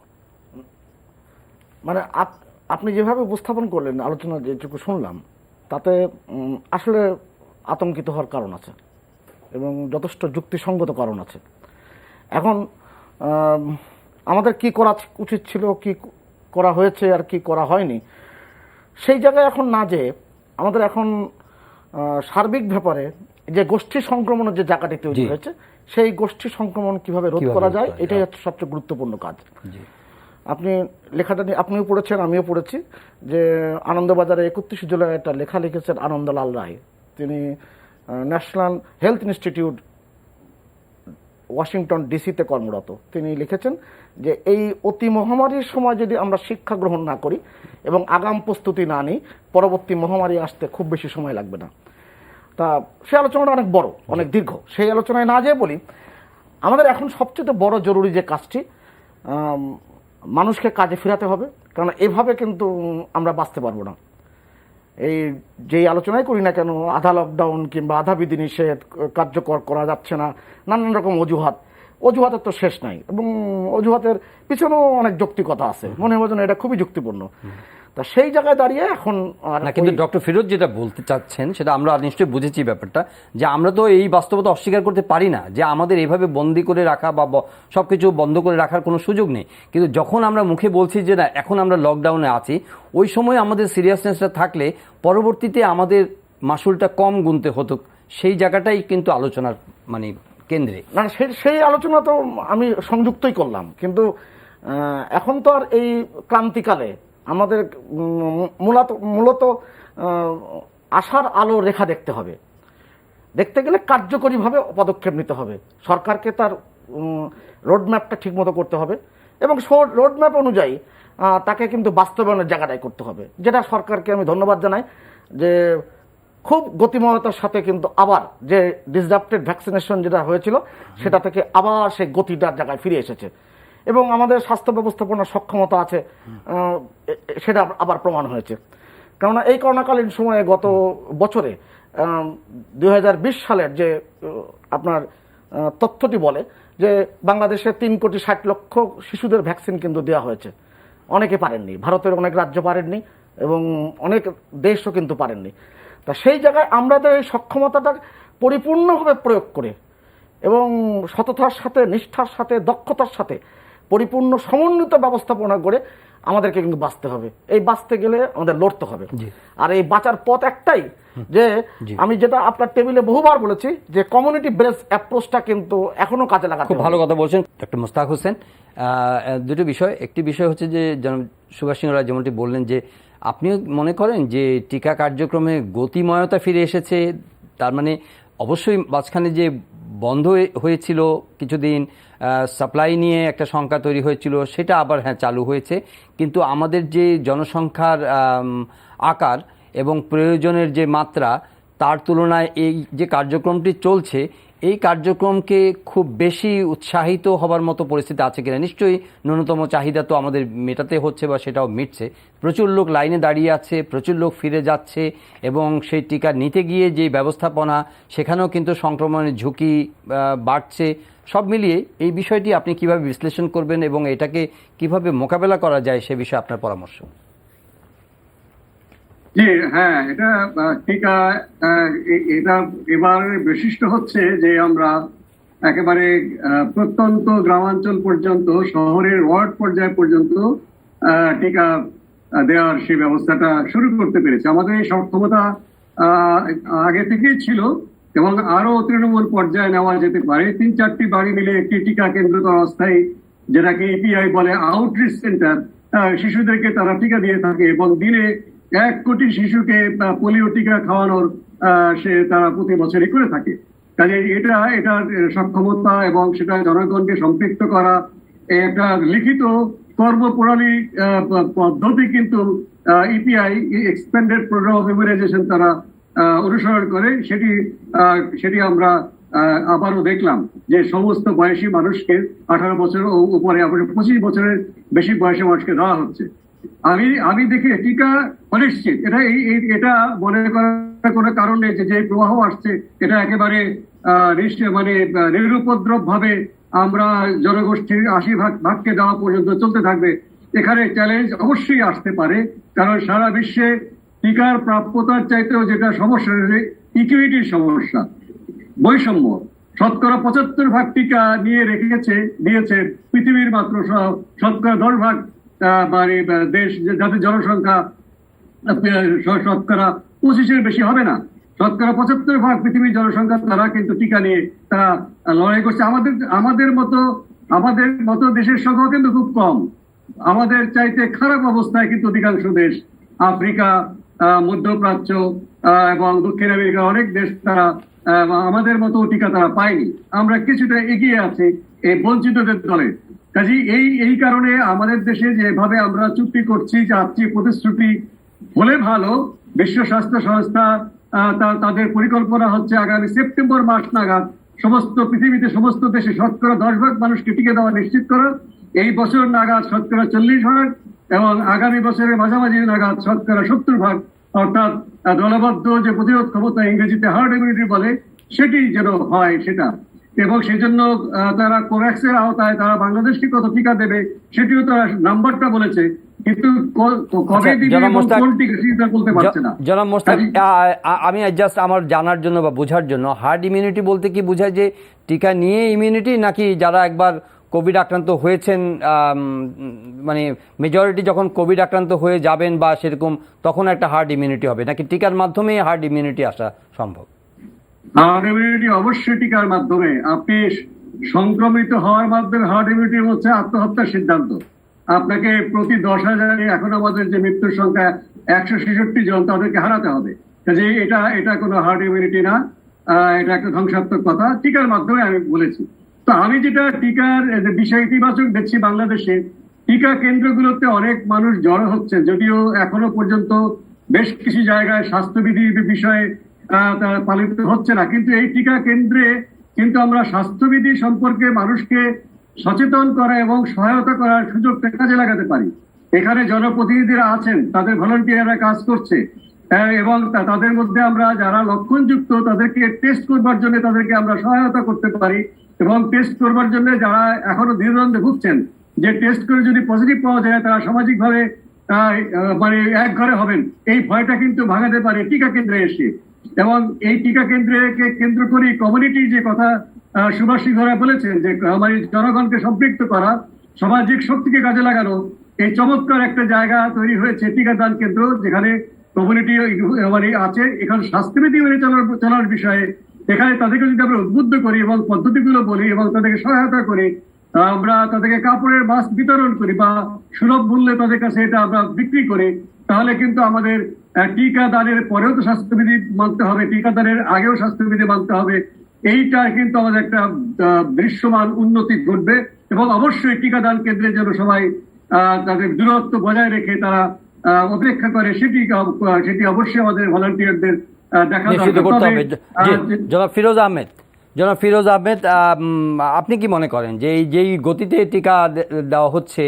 মানে আপনি যেভাবে উপস্থাপন করলেন, আলোচনা যেটুকু শুনলাম, তাতে আসলে আতঙ্কিত হওয়ার কারণ আছে এবং যথেষ্ট যুক্তিসঙ্গত কারণ আছে। এখন আমাদের কি করা উচিত ছিল, কি করা হয়েছে আর কি করা হয়নি, সেই জায়গায় এখন না যে আমাদের এখন সার্বিক ব্যাপারে যে গোষ্ঠী সংক্রমণের যে জায়গাটি তৈরি হয়েছে, সেই গোষ্ঠী সংক্রমণ কিভাবে রোধ করা যায়, এটাই হচ্ছে সবচেয়ে গুরুত্বপূর্ণ কাজ। আপনি লেখাটা নিয়ে আপনিও পড়েছেন, আমিও পড়েছি, যে আনন্দবাজারে 31 জুলাই একটা লেখা লিখেছেন আনন্দলাল রায়। তিনি ন্যাশনাল হেলথ ইনস্টিটিউট ওয়াশিংটন ডিসিতে কর্মরত। তিনি লিখেছেন যে এই অতি মহামারীর সময় যদি আমরা শিক্ষা গ্রহণ না করি এবং আগাম প্রস্তুতি না নিই, পরবর্তী মহামারী আসতে খুব বেশি সময় লাগবে না। তা সেই আলোচনাটা অনেক বড়, অনেক দীর্ঘ। সেই আলোচনায় না যেয়ে বলি, আমাদের এখন সবচেয়ে বড় জরুরি যে কাজটি, মানুষকে কাজে ফেরাতে হবে, কারণ এভাবে কিন্তু আমরা বাঁচতে পারবো না। এই যেই আলোচনাই করি না কেন, আধা লকডাউন কিংবা আধা বিধিনিষেধ কার্যকর করা যাচ্ছে না, নানান রকম অজুহাতের তো শেষ নাই, এবং অজুহাতের পিছনেও অনেক যৌক্তিকতা আছে। মনে হয় যেন এটা খুবই যুক্তিপূর্ণ। তা সেই জায়গায় দাঁড়িয়ে এখন না, কিন্তু ডক্টর ফিরোজ যেটা বলতে চাচ্ছেন সেটা আমরা নিশ্চয়ই বুঝেছি ব্যাপারটা, যে আমরা তো এই বাস্তবতা অস্বীকার করতে পারি না যে আমাদের এইভাবে বন্দি করে রাখা বা সবকিছু বন্ধ করে রাখার কোনো সুযোগ নেই। কিন্তু যখন আমরা মুখে বলছি যে না এখন আমরা লকডাউনে আছি, ওই সময় আমাদের সিরিয়াসনেসটা থাকলে পরবর্তীতে আমাদের মাসুলটা কম গুনতে হতো, সেই জায়গাটাই কিন্তু আলোচনার মানে কেন্দ্রে। না, সেই আলোচনা তো আমি সংযুক্তই করলাম, কিন্তু এখন তো আর এই ক্রান্তিকালে আমাদের মূলত আশার আলো রেখা দেখতে হবে। দেখতে গেলে কার্যকরীভাবে পদক্ষেপ নিতে হবে। সরকারকে তার রোডম্যাপটা ঠিকমতো করতে হবে এবং রোডম্যাপ অনুযায়ী তাকে কিন্তু বাস্তবায়নের জায়গাটাই করতে হবে। যেটা সরকারকে আমি ধন্যবাদ জানাই যে খুব গতিময়তার সাথে কিন্তু আবার যে ডিসরাপ্টেড ভ্যাকসিনেশন যেটা হয়েছিল সেটা থেকে আবার সেই গতিটার জায়গায় ফিরে এসেছে এবং আমাদের স্বাস্থ্য ব্যবস্থাপনার সক্ষমতা আছে, সেটা আবার প্রমাণ হয়েছে। কেননা এই করোনাকালীন সময়ে গত বছরে 2020 সালের যে আপনার তথ্যটি বলে যে বাংলাদেশে 3,60,00,000 শিশুদের ভ্যাকসিন কিন্তু দেওয়া হয়েছে। অনেকে পারেননি, ভারতের অনেক রাজ্য পারেননি এবং অনেক দেশও কিন্তু পারেননি। তা সেই জায়গায় আমরা তো এই সক্ষমতাটা পরিপূর্ণভাবে প্রয়োগ করে এবং সততার সাথে, নিষ্ঠার সাথে, দক্ষতার সাথে পরিপূর্ণ সমন্বিত ব্যবস্থাপনা করে আমাদেরকে কিন্তু বাঁচতে হবে। এই বাঁচতে গেলে আমাদের লড়তে হবে। আর এই বাঁচার পথ একটাই, যে আমি যেটা আপনার টেবিলে বহুবার বলেছি, যে কমিউনিটি বেস অ্যাপ্রোচটা কিন্তু এখনো কাজে লাগাতে খুব ভালো কথা বলছেন ডক্টর মোস্তাক হোসেন। দুটো বিষয়, একটি বিষয় হচ্ছে যে সুভাষ সিংহ রায় যেমনটি বললেন যে আপনিও মনে করেন যে টিকা কার্যক্রমে গতিময়তা ফিরে এসেছে। তার মানে অবশ্যই মাঝখানে যে বন্ধ হয়েছিল কিছুদিন, সাপ্লাই নিয়ে একটা শঙ্কা তৈরি হয়েছিল, সেটা আবার হ্যাঁ চালু হয়েছে, কিন্তু আমাদের যে জনসংখ্যার আকার এবং প্রয়োজনের যে মাত্রা, তার তুলনায় এই যে কার্যক্রমটি চলছে, এই কার্যক্রমকে খুব বেশি উৎসাহিত হবার মতো পরিস্থিতি আছে কিনা? নিশ্চয়ই ন্যূনতম চাহিদা তো আমাদের মেটাতে হচ্ছে বা সেটাও মিটছে। প্রচুর লোক লাইনে দাঁড়িয়ে আছে, প্রচুর লোক ফিরে যাচ্ছে এবং সেই টিকা নিতে গিয়ে যে ব্যবস্থাপনা, সেখানেও কিন্তু সংক্রমণের ঝুঁকি বাড়ছে। সব মিলিয়ে এই বিষয়টি আপনি কিভাবে বিশ্লেষণ করবেন এবং এটাকে কিভাবে মোকাবেলা করা যায় সে বিষয়ে আপনার পরামর্শ? জি হ্যাঁ, এটা টিকা, এটা এবার বৈশিষ্ট্য হচ্ছে যে আমরা একেবারে প্রত্যন্ত গ্রামাঞ্চল পর্যন্ত, শহরের ওয়ার্ড পর্যায় পর্যন্ত টিকা দেওয়ার সেই ব্যবস্থাটা শুরু করতে পেরেছে। আমাদের এই সক্ষমতা আগে থেকেই ছিল এবং আরো তৃণমূল পর্যায়ে নেওয়া যেতে পারে। 3-4টি বাড়ি মিলে একটি টিকা কেন্দ্র করা অস্থায়ী, যেটাকে ইপিআই বলে, আউটরিচ সেন্টার, শিশুদেরকে তারা টিকা দিয়ে থাকে এবং দিনে 1 কোটি শিশুকে পোলিও টিকা খাওয়ানোর তারা প্রতি বছরই করে থাকে। কাজে এটার সক্ষমতা এবং সেটা জনগণকে সম্পৃক্ত করা, একটা লিখিত কর্মপ্রণালী পদ্ধতি কিন্তু EPI, expanded programme of immunisation, তারা অনুসরণ করে। সেটি আমরা আবারও দেখলাম যে সমস্ত বয়সী মানুষকে 18 বছর উপরে, 25 বছরের বেশি বয়সী মানুষকে দেওয়া হচ্ছে। আমি দেখি টিকা অনিশ্চিত, এটা মনে করার কোনো কারণ নেই যে প্রবাহ আসছে এটা একেবারে মানে নিরুপদ্রব ভাবে আমরা জনগোষ্ঠীর 80% দেওয়া পর্যন্ত চলতে থাকবে। এখানে চ্যালেঞ্জ অবশ্যই আসতে পারে, কারণ সারা বিশ্বে টিকার প্রাপ্যতার চাইতেও যেটা সমস্যা, ইকুইটির সমস্যা, বৈষম্য। 75% টিকা নিয়ে দিয়েছে পৃথিবীর মাত্র 10% মানে দেশ, যাদের জনসংখ্যা 25-এর বেশি হবে না। 75% পৃথিবীর জনসংখ্যা, তারা কিন্তু টিকা নিয়ে তারা লড়াই করছে। আমাদের মতো দেশের সংখ্যা কিন্তু খুব কম। আমাদের চাইতে খারাপ অবস্থায় কিন্তু অধিকাংশ দেশ, আফ্রিকা, মধ্যপ্রাচ্য এবং দক্ষিণ আমেরিকার অনেক দেশ, তারা আমাদের মতো টিকা তারা পায়নি। আমরা কিছুটা এগিয়ে আছি এই বঞ্চিতদের দলে। কাজে এই কারণে আমাদের দেশে যেভাবে আমরা চুক্তি করছি, যাচ্ছি, প্রতিশ্রুতি হলে ভালো। বিশ্ব স্বাস্থ্য সংস্থা তাদের পরিকল্পনা হচ্ছে আগামী সেপ্টেম্বর মাস নাগাদ পৃথিবীতে সমস্ত দেশে 10% মানুষকে টিকা দেওয়া নিশ্চিত করা, এই বছর নাগাদ 40% এবং আগামী বছরের মাঝামাঝি নাগাদ 70%, অর্থাৎ দলবদ্ধ যে প্রতিরোধ ক্ষমতা, ইংরেজিতে হার্ড ইমিউনিটি বলে, সেটি যেন হয় সেটা। এবং সেই জন্য তারা কোভ্যাক্সের আওতায় তারা বাংলাদেশকে কত টিকা দেবে সেটিও তারা নাম্বারটা বলেছে, কিন্তু কবে দিবে কোন টিকা সেটা বলতে পারছে না। জনাব মোস্তাক, আমি জাস্ট আমার জানার জন্য বা বোঝার জন্য, হার্ড ইমিউনিটি বলতে কি বোঝায়? যে টিকা নিয়ে ইমিউনিটি, নাকি যারা একবার কোভিড আক্রান্ত হয়েছেন, মানে মেজরিটি যখন কোভিড আক্রান্ত হয়ে যাবেন বা সেরকম, তখন একটা হার্ড ইমিউনিটি হবে, নাকি টিকার মাধ্যমে হার্ড ইমিউনিটি আসা সম্ভব? হার্ড ইমিউনিটি অবশ্যই টিকার মাধ্যমে। আপনি সংক্রমিত হওয়ার মাধ্যমে হার্ড ইমিউনিটি হচ্ছে আত্মহত্যার সিদ্ধান্ত। আপনাকে প্রতি 10,000-এ এখন আমাদের যে মৃত্যুর সংখ্যা 166 জন, তাদেরকে হারাতে হবে। কাজে এটা কোনো হার্ড ইমিউনিটি না, এটা একটা ধ্বংসাত্মক কথা। টিকার মাধ্যমে আমি বলেছি। তো আমি যেটা টিকার বিষয় ইতিবাচক দেখছি, বাংলাদেশে টিকা কেন্দ্রগুলোতে অনেক মানুষ জড়ো হচ্ছে, যদিও এখনো পর্যন্ত বেশ কিছু জায়গায় স্বাস্থ্যবিধি বিষয়ে পালিত হচ্ছে না, কিন্তু এই টিকা কেন্দ্রে কিন্তু আমরা স্বাস্থ্যবিধি সম্পর্কে মানুষকে সচেতন করা এবং সহায়তা করার সুযোগটা কাজে লাগাতে পারি। এখানে জনপ্রতিনিধিরা আছেন, তাদের ভলান্টিয়াররা কাজ করছে, এবং তাদের মধ্যে আমরা যারা লক্ষণযুক্ত তাদেরকে টেস্ট করবার জন্য তাদেরকে আমরা সহায়তা করতে পারি, এবং টেস্ট করবার জন্য যারা এখনো দ্বিধাদ্বন্দ্বে ভুগছেন যে টেস্ট করে যদি পজিটিভ পাওয়া যায় তারা সামাজিকভাবে মানে এক ঘরে হবেন, এই ভয়টা কিন্তু ভাঙাতে পারে টিকা কেন্দ্রে এসে। এবং এই টিকা কেন্দ্রকে কেন্দ্র করে কমিউনিটি যে কথা সুভাষ সিংহরা বলেছেন যে আমার জনগণকে সম্পৃক্ত করা, সামাজিক শক্তিকে কাজে লাগানো, এই চমৎকার একটা জায়গা তৈরি হয়েছে টিকাদান কেন্দ্র, যেখানে কমিউনিটি মানে আছে। এখানে স্বাস্থ্যবিধি মেনে চলার বিষয়ে এখানে তাদেরকে যদি আমরা উদ্বুদ্ধ করি এবং পদ্ধতিগুলো বলি এবং তাদেরকে সহায়তা করি, আমরা তাদেরকে কাপড়ের মাস্ক বিতরণ করি বা সুলভ মূল্যে তাদের কাছে এটা আমরা বিক্রি করি, তাহলে কিন্তু আমাদের টিকাদানের পরেও তো স্বাস্থ্যবিধি মানতে হবে, টিকাদানের আগেও স্বাস্থ্যবিধি মানতে হবে। এইটা কিন্তু আমাদের একটা দৃশ্যমান উন্নতি ঘটবে। এবং অবশ্যই টিকাদান কেন্দ্রে যেন সবাই তাদের দূরত্ব বজায় রেখে তারা অপেক্ষা করে, সেটি অবশ্যই আমাদের ভলান্টিয়ারদের দেখা দরকার। জনাব ফিরোজ আহমেদ, আপনি কি মনে করেন যে যেই গতিতে টিকা দেওয়া হচ্ছে,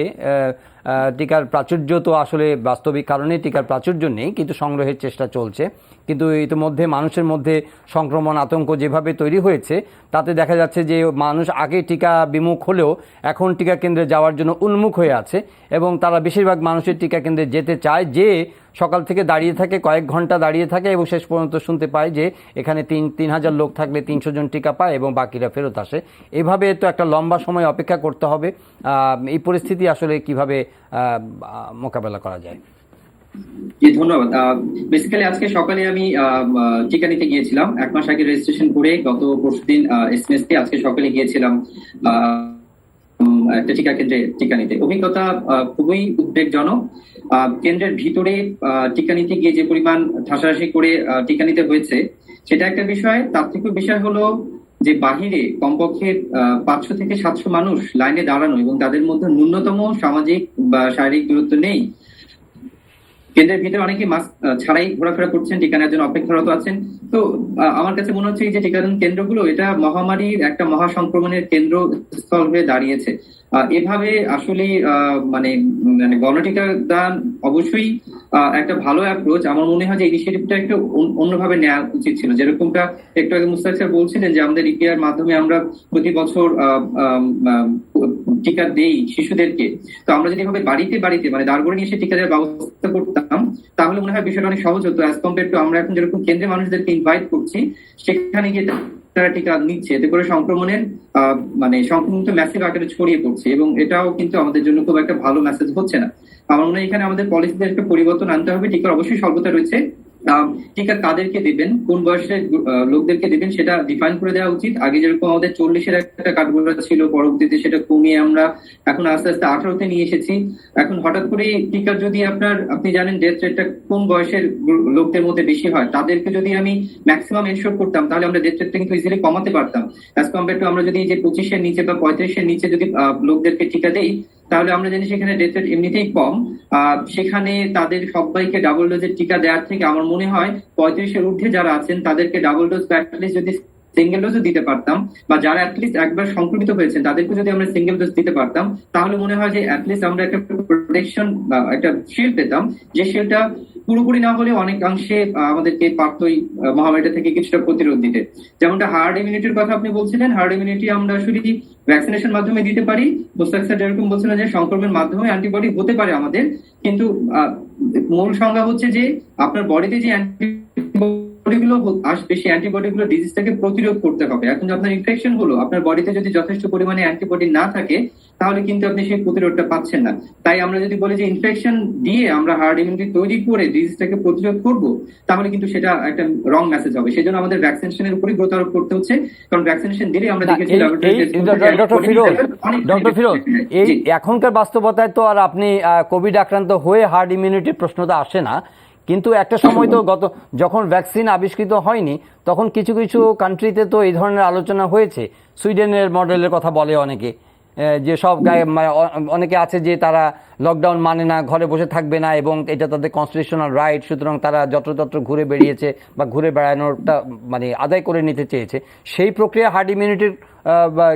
টিকার প্রাচুর্য তো আসলে বাস্তবিক কারণে টিকার প্রাচুর্য নেই, কিন্তু সংগ্রহের চেষ্টা চলছে, কিন্তু ইতিমধ্যে মানুষের মধ্যে সংক্রমণ আতঙ্ক যেভাবে তৈরি হয়েছে তাতে দেখা যাচ্ছে যে মানুষ আগে টিকা বিমুখ হলেও এখন টিকা কেন্দ্রে যাওয়ার জন্য উন্মুখ হয়ে আছে, এবং তারা বেশিরভাগ মানুষের টিকা কেন্দ্রে যেতে চায়, যে সকাল থেকে দাঁড়িয়ে থাকে, কয়েক ঘন্টা দাঁড়িয়ে থাকে, এবং শেষ পর্যন্ত শুনতে পায় যে এখানে 3,000 লোক থাকলে 300 জন টিকা পায় এবং বাকিরা ফেরত আসে। এভাবে তো একটা লম্বা সময় অপেক্ষা করতে হবে। এই পরিস্থিতি আসলে কিভাবে মোকাবেলা করা যায়? জি, ধন্যবাদ। বেসিক্যালি আজকে সকালে আমি টিকা নিতে গিয়েছিলাম, 1 মাস আগে রেজিস্ট্রেশন করে গত পরশুদিন এসএমএস দিয়ে আজকে সকালে গিয়েছিলাম একটা টিকা কেন্দ্রে টিকা নিতে। অভিজ্ঞতা খুবই উদ্বেগজনক। কেন্দ্রের ভিতরে টিকা নিতে গিয়ে যে পরিমাণ ঠাসাঠাসি করে টিকা নিতে হয়েছে সেটা একটা বিষয়। তার থেকে বিষয় হলো যে বাহিরে কমপক্ষে 500 থেকে 700 মানুষ লাইনে দাঁড়ানো এবং তাদের মধ্যে ন্যূনতম সামাজিক বা শারীরিক দূরত্ব নেই। কেন্দ্রের ভিতরে অনেকে মাস্ক ছাড়াই ঘোরাফেরা করছেন, টিকা নেওয়ার জন্য অপেক্ষারত আছেন। তো আমার কাছে মনে হচ্ছে এই যে টিকাদান কেন্দ্রগুলো, এটা মহামারীর একটা মহাসংক্রমণের কেন্দ্রস্থল হয়ে দাঁড়িয়েছে। এভাবে আসলে মানে গণটিকা দান অবশ্যই একটা ভালো অ্যাপ্রোচ। আমার মনে হয় যে ইনিশিয়েটিভটা একটু অন্যভাবে নেওয়া উচিত ছিল। যেরকমটা একটু আগে মুস্তাক স্যার বলছিলেন যে আমাদের ইপিআর মাধ্যমে আমরা প্রতি বছর টিকা দেই শিশুদেরকে, তো আমরা যদি এভাবে বাড়িতে বাড়িতে মানে দাঁড় করে নিয়ে এসে টিকা দেওয়ার ব্যবস্থা করতাম তাহলে মনে হয় বিষয়টা অনেক সহজ হতো, অ্যাজ কম্পেয়ার টু আমরা এখন যেরকম কেন্দ্রে মানুষদেরকে ইনভাইট করছি সেখানে গিয়ে তারা টিকা নিচ্ছে, এতে করে সংক্রমণের মানে সংক্রমণ তো ম্যাসিভ আকারে ছড়িয়ে পড়ছে, এবং এটাও কিন্তু আমাদের জন্য খুব একটা ভালো মেসেজ হচ্ছে না। আমার মনে হয় এখানে আমাদের পলিসিতে একটা পরিবর্তন আনতে হবে। টিকার অবশ্যই স্বল্পতা রয়েছে, টিকা কাদেরকে দিবেন, কোন বয়সের লোকদেরকে দিবেন সেটা ডিফাইন করে দেওয়া উচিত। আগে যেরকম আমাদের 40-এর একটা কাঠগড়া ছিল, পরবর্তীতে সেটা কমিয়ে আমরা এখন আস্তে আস্তে 18-তে নিয়ে এসেছি। এখন হঠাৎ করে টিকার যদি আপনি জানেন ডেথ রেটটা কোন বয়সের লোকদের মধ্যে বেশি হয়, তাদেরকে যদি আমি ম্যাক্সিমাম এনশোর করতাম তাহলে আমরা ডেথ রেটটা কিন্তু ইজিলি কমাতে পারতাম। অ্যাজ কম্পেয়ার টু আমরা যদি যে 25-এর নিচে বা 35-এর নিচে যদি লোকদেরকে টিকা দেই তাহলে আমরা জানি সেখানে ডেথ রেট এমনিতেই কম। সেখানে তাদের সবাইকে ডাবল ডোজের টিকা দেওয়ার থেকে আমার মনে হয় 35-এর ঊর্ধ্বে যারা আছেন তাদেরকে ডাবল ডোজ বা অ্যাটলিস্ট যদি সিঙ্গেল ডোজও দিতে পারতাম, বা যারা অ্যাটলিস্ট একবার সংক্রমিত হয়েছেন তাদেরকে যদি আমরা সিঙ্গেল ডোজ দিতে পারতাম তাহলে মনে হয় যে অ্যাটলিস্ট আমরা একটা প্রোটেকশন বা একটা শিল্ড পেতাম, যে শিল্ডটা পুরোপুরি না হলে অনেকাংশে আমাদেরকে পারতই মহামারীটা থেকে কিছুটা প্রতিরোধ দিতে। যেমনটা হার্ড ইমিউনিটির কথা আপনি বলছিলেন, হার্ড ইমিউনিটি আমরা আসলে ভ্যাকসিনেশন মাধ্যমে দিতে পারি। মোস্তাক স্যার যেরকম বলছিলেন যে সংক্রমণের মাধ্যমে অ্যান্টিবডি হতে পারে আমাদের, কিন্তু মূল সংজ্ঞা হচ্ছে যে আপনার বডিতে যে অ্যান্টিবডিগুলো আসবে সেই অ্যান্টিবডিগুলো ডিজিজটাকে প্রতিরোধ করতে হবে। এখন যে আপনার ইনফেকশন হলো, আপনার বডিতে যদি যথেষ্ট পরিমাণে অ্যান্টিবডি না থাকে তাহলে কিন্তু আপনি সেই প্রতিরোধটা পাচ্ছেন না। তাই আমরা যদি বলি যে ইনফেকশন দিয়ে আমরা হার্ড ইমিউনিটি তৈরি করে ডিজিজটাকে প্রতিরোধ করব, তাহলে কিন্তু সেটা একটা রং মেসেজ হবে। সেজন্য আমাদের ভ্যাকসিনেশনের উপরই গুরুত্ব আরোপ করতে হচ্ছে, কারণ ভ্যাকসিনেশন দিলে আমরা দেখেছি ডক্টর ফিরোজ, এই এখনকার বাস্তবতায় তো আর আপনি কোভিড আক্রান্ত হয়ে হার্ড ইমিউনিটির প্রশ্নটা আসে না, কিন্তু একটা সময় তো যখন ভ্যাকসিন আবিষ্কৃত হয়নি তখন কিছু কিছু কান্ট্রিতে তো এই ধরনের আলোচনা হয়েছে। সুইডেনের মডেলের কথা বলে অনেকে, যে সব গায়ে অনেকে আছে যে তারা লকডাউন মানে না, ঘরে বসে থাকবে না এবং এটা তাদের কনস্টিটিউশনাল রাইট, সুতরাং তারা যত্রতত্র ঘুরে বেরিয়েছে বা ঘুরে বেড়ানোরটা মানে আদায় করে নিতে চেয়েছে। সেই প্রক্রিয়া হার্ড ইমিউনিটির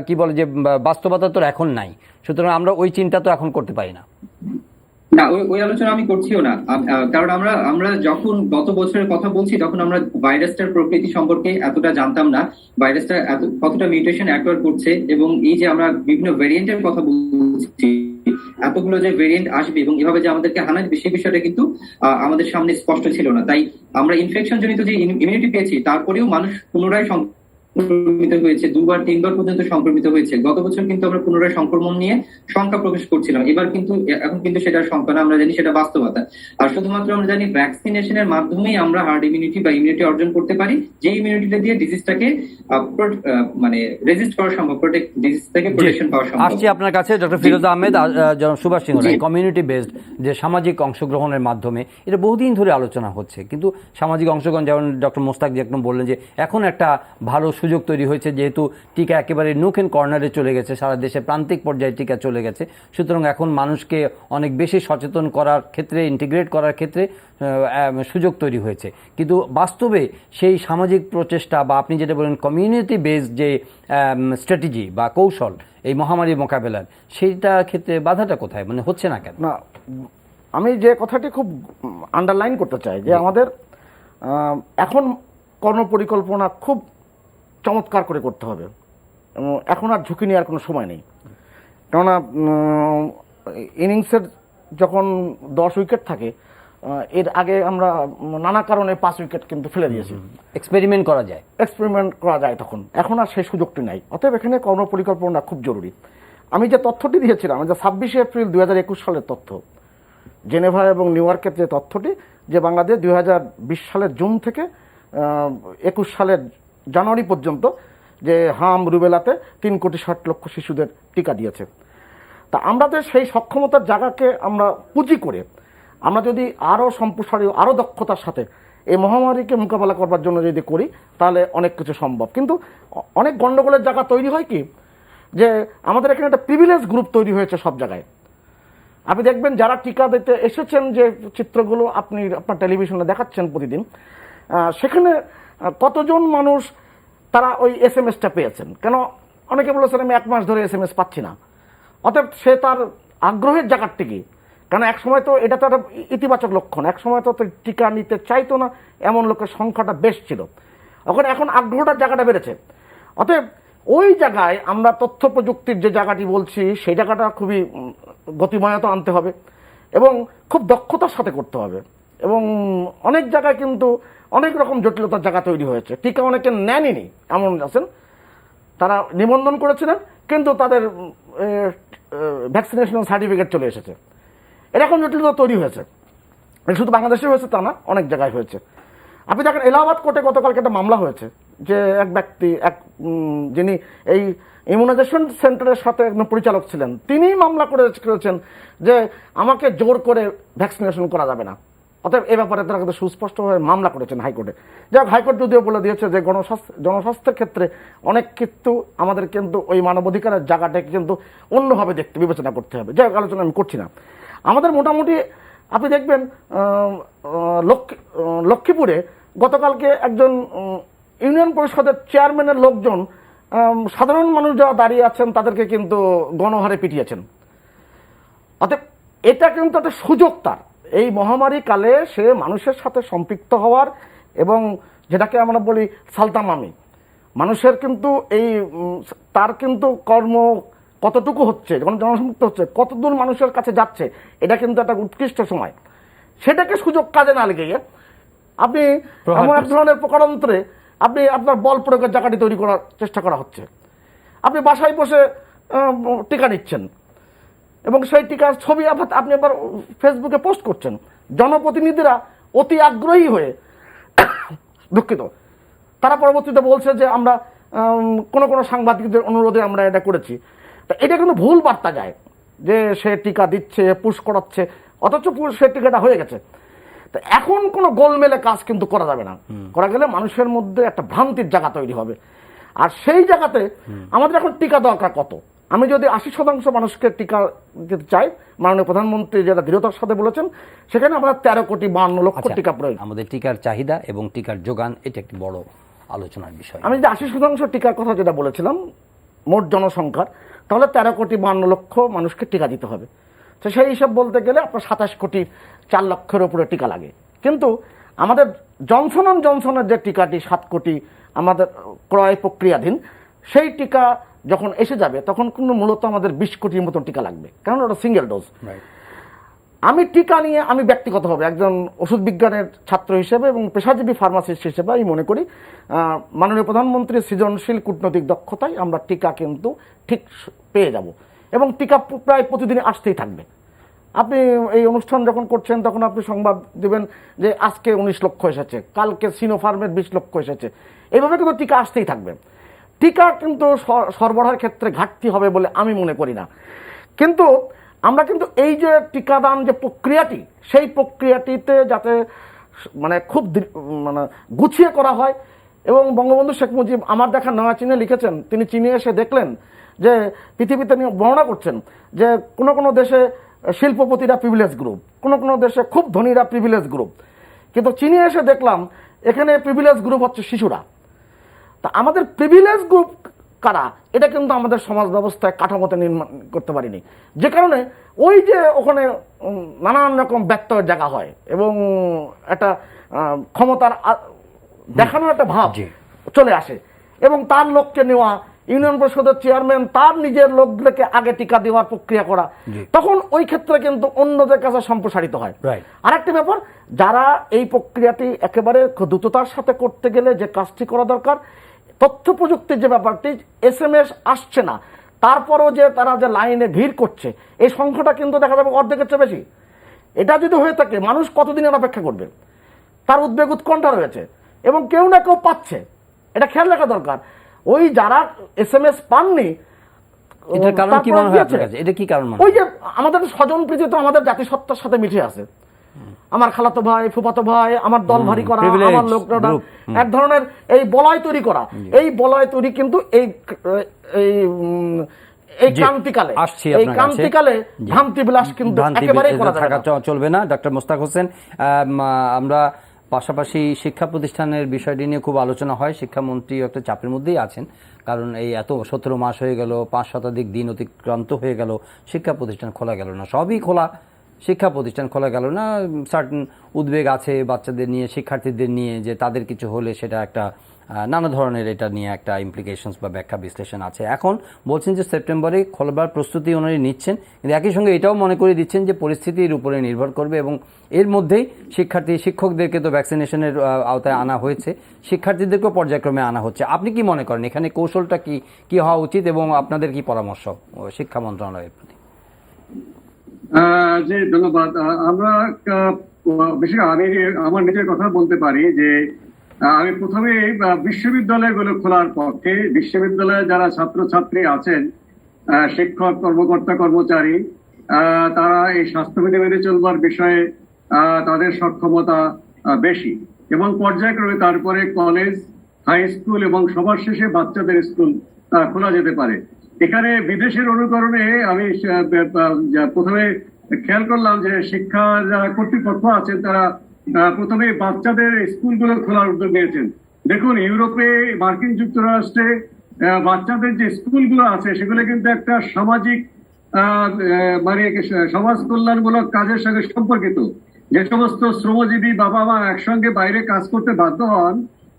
কি বলে যে বাস্তবতা তো এখন নাই, সুতরাং আমরা ওই চিন্তা তো এখন করতে পারি না। না, ওই আলোচনা আমি করছিও না। কারণ আমরা যখন গত বছরের কথা বলছি তখন আমরা ভাইরাসটার প্রকৃতি সম্পর্কে এতটা জানতাম না, ভাইরাসটা কতটা মিউটেশন অ্যাকোয়ার করছে, এবং এই যে আমরা বিভিন্ন ভেরিয়েন্টের কথা বলছি, এতগুলো যে ভেরিয়েন্ট আসবে এবং এভাবে যে আমাদেরকে হানাবে সেই বিষয়টা কিন্তু আমাদের সামনে স্পষ্ট ছিল না। তাই আমরা ইনফেকশন জনিত যে ইমিউনিটি পেয়েছি তারপরেও মানুষ পুনরায় সংক্রমিত হয়েছে, 2বার 3বার পর্যন্ত সংক্রমিত হয়েছে। গত বছর কিন্তু আমরা পুনরায় সংক্রমণ নিয়ে শঙ্কা প্রকাশ করছিলাম, এখন কিন্তু সেটার শঙ্কা না, আমরা জানি সেটা বাস্তবতা। আর শুধুমাত্র আমরা জানি ভ্যাকসিনেশনের মাধ্যমেই আমরা হার্ড ইমিউনিটি বা ইমিউনিটি অর্জন করতে পারি, যে ইমিউনিটিটা দিয়ে ডিজিজটাকে মানে রেজিস্ট করা সম্ভব, ডিজিজ থেকে প্রোটেকশন পাওয়া সম্ভব। আসছি আপনার কাছে ডক্টর ফিরোজা আহমেদ, জনাব সুভাষ সিংহ রায়। কমিউনিটি বেসড যে সামাজিক অংশগ্রহণের মাধ্যমে, এটা বহুদিন ধরে আলোচনা হচ্ছে, কিন্তু সামাজিক অংশগ্রহণ, যেমন ডক্টর মোস্তাক জি একদম বললেন যে এখন একটা ভালো সুযোগ তৈরি হয়েছে, যেহেতু টিকা একেবারে নুক এন্ড কর্নারে চলে গেছে, সারা দেশে প্রান্তিক পর্যায়ে টিকা চলে গেছে, সুতরাং এখন মানুষকে অনেক বেশি সচেতন করার ক্ষেত্রে, ইন্টিগ্রেট করার ক্ষেত্রে সুযোগ তৈরি হয়েছে। কিন্তু বাস্তবে সেই সামাজিক প্রচেষ্টা বা আপনি যেটা বলেন কমিউনিটি বেসড যে স্ট্র্যাটেজি বা কৌশল এই মহামারী মোকাবেলার, সেইটা ক্ষেত্রে বাধাটা কোথায়, মানে হচ্ছে না কেন? না, আমি যে কথাটি খুব আন্ডারলাইন করতে চাই যে আমাদের এখন কর্মপরিকল্পনা খুব চমৎকার করে করতে হবে, এবং এখন আর ঝুঁকি নেওয়ার কোনো সময় নেই। কেননা ইনিংসের যখন 10 উইকেট থাকে, এর আগে আমরা নানা কারণে 5 উইকেট কিন্তু ফেলে দিয়েছি। এক্সপেরিমেন্ট করা যায় তখন, এখন আর সেই সুযোগটি নাই। অতএব এখানে কর্মপরিকল্পনা খুব জরুরি। আমি যে তথ্যটি দিয়েছিলাম, যে 26 এপ্রিল 2021 সালের তথ্য, জেনেভা এবং নিউ ইয়র্কের যে তথ্যটি, যে বাংলাদেশ 2020 সালের জুন থেকে 21 সালের জানুয়ারি পর্যন্ত যে হাম রুবেলাতে 3,60,00,000 শিশুদের টিকা দিয়েছে। তা আমাদের সেই সক্ষমতার জায়গাকে আমরা পুঁজি করে আমরা যদি আরও সম্প্রসারী, আরও দক্ষতার সাথে এই মহামারীকে মোকাবেলা করবার জন্য যদি করি, তাহলে অনেক কিছু সম্ভব। কিন্তু অনেক গণ্ডগোলের জায়গা তৈরি হয় কি, যে আমাদের এখানে একটা প্রিভিলেজ গ্রুপ তৈরি হয়েছে সব জায়গায়। আপনি দেখবেন যারা টিকা দিতে এসেছেন, যে চিত্রগুলো আপনার টেলিভিশনে দেখাচ্ছেন প্রতিদিন, সেখানে কতজন মানুষ তারা ওই SMS-টা পেয়েছেন। কেন অনেকে বলেছেন আমি 1 মাস ধরে SMS পাচ্ছি না। অতএব সে তার আগ্রহের জায়গাটি কি, কারণ এক সময় তো এটা তো একটা ইতিবাচক লক্ষণ, এক সময় তো টিকা নিতে চাইতো না এমন লোকের সংখ্যাটা বেশ ছিল, এখন আগ্রহটার জায়গাটা বেড়েছে। অতএব ওই জায়গায় আমরা তথ্য প্রযুক্তির যে জায়গাটি বলছি, সেই জায়গাটা খুবই গতিময়তা আনতে হবে এবং খুব দক্ষতার সাথে করতে হবে। এবং অনেক জায়গায় কিন্তু অনেক রকম জটিলতার জায়গা তৈরি হয়েছে। টিকা অনেকে নেননি, এমন আছেন তারা নিবন্ধন করেছিলেন কিন্তু তাদের ভ্যাকসিনেশন সার্টিফিকেট চলে এসেছে, এরকম জটিলতা তৈরি হয়েছে। শুধু বাংলাদেশে হয়েছে তা না, অনেক জায়গায় হয়েছে। আপনি দেখেন এলাহাবাদ কোর্টে গতকালকে একটা মামলা হয়েছে, যে এক ব্যক্তি, যিনি এই ইমিউনাইজেশন সেন্টারের সাথে একজন পরিচালক ছিলেন, তিনি মামলা করেছেন যে আমাকে জোর করে ভ্যাকসিনেশন করা যাবে না। অতএব এ ব্যাপারে তারা কিন্তু সুস্পষ্টভাবে মামলা করেছেন হাইকোর্টে। যাক, হাইকোর্ট যদিও বলে দিয়েছে যে জনস্বাস্থ্যের ক্ষেত্রে অনেক কিন্তু আমাদের কিন্তু ওই মানবাধিকারের জায়গাটাকে কিন্তু অন্যভাবে দেখতে, বিবেচনা করতে হবে। যাই আলোচনা আমি করছি না। আমাদের মোটামুটি আপনি দেখবেন লক্ষ্মীপুরে গতকালকে একজন ইউনিয়ন পরিষদের চেয়ারম্যানের লোকজন সাধারণ মানুষ যারা দাঁড়িয়ে আছেন তাদেরকে কিন্তু গণহারে পিটিয়েছেন। অতএব এটা কিন্তু একটা সুযোগ তার, এই মহামারী কালে সে মানুষের সাথে সম্পৃক্ত হওয়ার, এবং যেটাকে আমরা বলি সালতামামি, মানুষের কিন্তু এই তার কিন্তু কর্ম কতটুকু হচ্ছে, যখন জনসম্পৃক্ত হচ্ছে, কতদূর মানুষের কাছে যাচ্ছে, এটা কিন্তু একটা উৎকৃষ্ট সময়। সেটাকে সুযোগ কাজে না লেগে আপনি এমন এক ধরনের প্রকারান্তরে আপনি আপনার বল প্রয়োগের জায়গাটি তৈরি করার চেষ্টা করা হচ্ছে। আপনি বাসায় বসে টিকা নিচ্ছেন এবং সেই টিকার ছবি আপনি আবার ফেসবুকে পোস্ট করছেন। জনপ্রতিনিধিরা অতি আগ্রহী হয়ে দুঃখিত, তারা পরবর্তীতে বলছে যে আমরা কোনো সাংবাদিকদের অনুরোধে আমরা এটা করেছি। তা এটা কিন্তু ভুল বার্তা যায় যে সে টিকা দিচ্ছে, পুশ করাচ্ছে, অথচ সে টিকাটা হয়ে গেছে। তো এখন কোনো গোলমেলে কাজ কিন্তু করা যাবে না, করা গেলে মানুষের মধ্যে একটা ভ্রান্তির জায়গা তৈরি হবে। আর সেই জায়গাতে আমাদের এখন টিকা দরকার কত, আমি যদি 80% মানুষকে টিকা দিতে চাই, মাননীয় প্রধানমন্ত্রী যেটা দৃঢ়তার সাথে বলেছেন, সেখানে আমরা 13,52,00,000 আচ্ছা, টিকা প্রয়োজন। আমাদের টিকার চাহিদা এবং টিকার যোগান এটা একটি বড় আলোচনার বিষয়। আমি যে 80% টিকার কথা যেটা বলেছিলাম মোট জনসংখ্যার, তাহলে 13,52,00,000 মানুষকে টিকা দিতে হবে। তো সেই হিসাব বলতে গেলে আপনার 27,04,00,000-এর উপরে টিকা লাগে। কিন্তু আমাদের জনসন অ্যান্ড জনসনের যে টিকাটি 7 কোটি আমাদের ক্রয় প্রক্রিয়াধীন, সেই টিকা যখন এসে যাবে তখন কিন্তু মূলত আমাদের 20 কোটির মতন টিকা লাগবে, কারণ ওটা সিঙ্গেল ডোজ। আমি টিকা নিয়ে আমি ব্যক্তিগতভাবে একজন ওষুধ বিজ্ঞানের ছাত্র হিসেবে এবং পেশাজীবী ফার্মাসিস্ট হিসেবে আমি মনে করি মাননীয় প্রধানমন্ত্রীর সৃজনশীল কূটনৈতিক দক্ষতায় আমরা টিকা কিন্তু ঠিক পেয়ে যাব, এবং টিকা প্রায় প্রতিদিন আসতেই থাকবে। আপনি এই অনুষ্ঠান যখন করছেন তখন আপনি সংবাদ দিবেন যে আজকে 19 লক্ষ এসেছে, কালকে সিনোফার্মের 20 লক্ষ এসেছে, এইভাবে কিন্তু টিকা আসতেই থাকবে। টিকা কিন্তু সরবরাহের ক্ষেত্রে ঘাটতি হবে বলে আমি মনে করি না। কিন্তু আমরা কিন্তু এই যে টিকাদান যে প্রক্রিয়াটি, সেই প্রক্রিয়াটিতে যাতে মানে খুব মানে গুছিয়ে করা হয়। এবং বঙ্গবন্ধু শেখ মুজিব আমার দেখা নয়া চীনে লিখেছেন, তিনি চীনে এসে দেখলেন যে পৃথিবীতে নিয়ে বর্ণনা করছেন যে কোনো কোনো দেশে শিল্পপতিরা প্রিভিলেজ গ্রুপ, কোনো কোনো দেশে খুব ধনীরা প্রিভিলেজ গ্রুপ, কিন্তু চীনে এসে দেখলাম এখানে প্রিভিলেজ গ্রুপ হচ্ছে শিশুরা। তা আমাদের প্রিভিলেজ গ্রুপ কারা, এটা কিন্তু আমাদের সমাজ ব্যবস্থায় কাঠামোতে নির্মাণ করতে পারিনি, যে কারণে ওই যে ওখানে নানান রকম ব্যত্যয়ের জায়গা হয় এবং একটা ক্ষমতার দেখানোর একটা ভাব চলে আসে, এবং তার লোককে নেওয়া, ইউনিয়ন পরিষদের চেয়ারম্যান তার নিজের লোকগুলোকে আগে টিকা দেওয়ার প্রক্রিয়া করা, তখন ওই ক্ষেত্রে কিন্তু অন্যদের কাছে সম্প্রসারিত হয়। আরেকটা ব্যাপার, যারা এই প্রক্রিয়াটি একেবারে দ্রুততার সাথে করতে গেলে যে কাজটি করা দরকার, তথ্য প্রযুক্তির যে ব্যাপারটি, SMS আসছে না, তারপরও যে তারা যে লাইনে ভিড় করছে, এই সংখ্যাটা কিন্তু দেখা যাবে অর্ধেকের চেয়ে বেশি। এটা যদি হয়ে থাকে মানুষ কতদিনের অপেক্ষা করবে, তার উদ্বেগ উৎকণ্ঠা রয়েছে, এবং কেউ না কেউ পাচ্ছে, এটা খেয়াল রাখা দরকার। ওই যারা SMS পাননি, এটার কারণ কি মনে হয় আপনার কাছে? এটা কি কারণ? ওই যে আমাদের স্বজন প্রীতি তো আমাদের জাতিসত্তার সাথে মিশে আছে। আমার খালাতো ভাই, ফুফাতো ভাই, আমার দল ভারী করা, আমার লোকরা এক ধরনের এই বলয় তৈরি করা, এই বলয় তৈরি কিন্তু এই ক্রান্তিকালে ভ্রান্তি বিলাস কিন্তু একেবারেই করা যাবে না, চলবে না। ডক্টর মোস্তাক হোসেন, আমরা পাশাপাশি শিক্ষা প্রতিষ্ঠানের বিষয়টি নিয়ে খুব আলোচনা হয়। শিক্ষামন্ত্রী একটা চাপের মধ্যেই আছেন, কারণ এই এত 17 মাস হয়ে গেল, 5 শতাধিক দিন অতিক্রান্ত হয়ে গেল, শিক্ষা প্রতিষ্ঠান খোলা গেল না, সবই খোলা, শিক্ষা প্রতিষ্ঠান খোলা গেল না। সার্টেন উদ্বেগ আছে বাচ্চাদের নিয়ে, শিক্ষার্থীদের নিয়ে, যে তাদের কিছু হলে সেটা একটা নানা ধরনের এটা নিয়ে একটা ইমপ্লিকেশনস বা ব্যাখ্যা বিশ্লেষণ আছে। এখন বলছেন যে সেপ্টেম্বরে খোলাবার প্রস্তুতি ওনারা নিচ্ছেন, কিন্তু একই সঙ্গে এটাও মনে করে দিচ্ছেন যে পরিস্থিতির উপরে নির্ভর করবে, এবং এর মধ্যেই শিক্ষকদেরকে তো ভ্যাকসিনেশনের আওতায় আনা হয়েছে, শিক্ষার্থীদেরকেও পর্যায়ক্রমে আনা হচ্ছে। আপনি কি মনে করেন এখানে কৌশলটা কি হওয়া উচিত, এবং আপনাদের কি পরামর্শ শিক্ষা মন্ত্রণালয়ের প্রতি? জি, ধন্যবাদ। আমরা বেশি আমি আমার নিজের কথা বলতে পারি যে আমি প্রথমে বিশ্ববিদ্যালয়গুলো খোলার পক্ষে। বিশ্ববিদ্যালয়ে যারা ছাত্রছাত্রী আছেন, শিক্ষক, কর্মকর্তা, কর্মচারী, তারা এই স্বাস্থ্যবিধি মেনে চলবার বিষয়ে তাদের সক্ষমতা বেশি, এবং পর্যায়ক্রমে তারপরে কলেজ, হাই স্কুল এবং সবার শেষে বাচ্চাদের স্কুল খোলা যেতে পারে। এখানে বিদেশের অনুকরণে আমি প্রথমে খেয়াল করলাম যে শিক্ষা যারা কর্তৃপক্ষ আছেন তারা প্রথমে বাচ্চাদের স্কুলগুলো খোলার উদ্যোগ নিয়েছেন। দেখুন, ইউরোপে, মার্কিন যুক্তরাষ্ট্রে বাচ্চাদের যে স্কুলগুলো আছে সেগুলো কিন্তু একটা সামাজিক মানে সমাজ কল্যাণমূলক কাজের সঙ্গে সম্পর্কিত। যে সমস্ত শ্রমজীবী বাবা মা একসঙ্গে বাইরে কাজ করতে বাধ্য হন,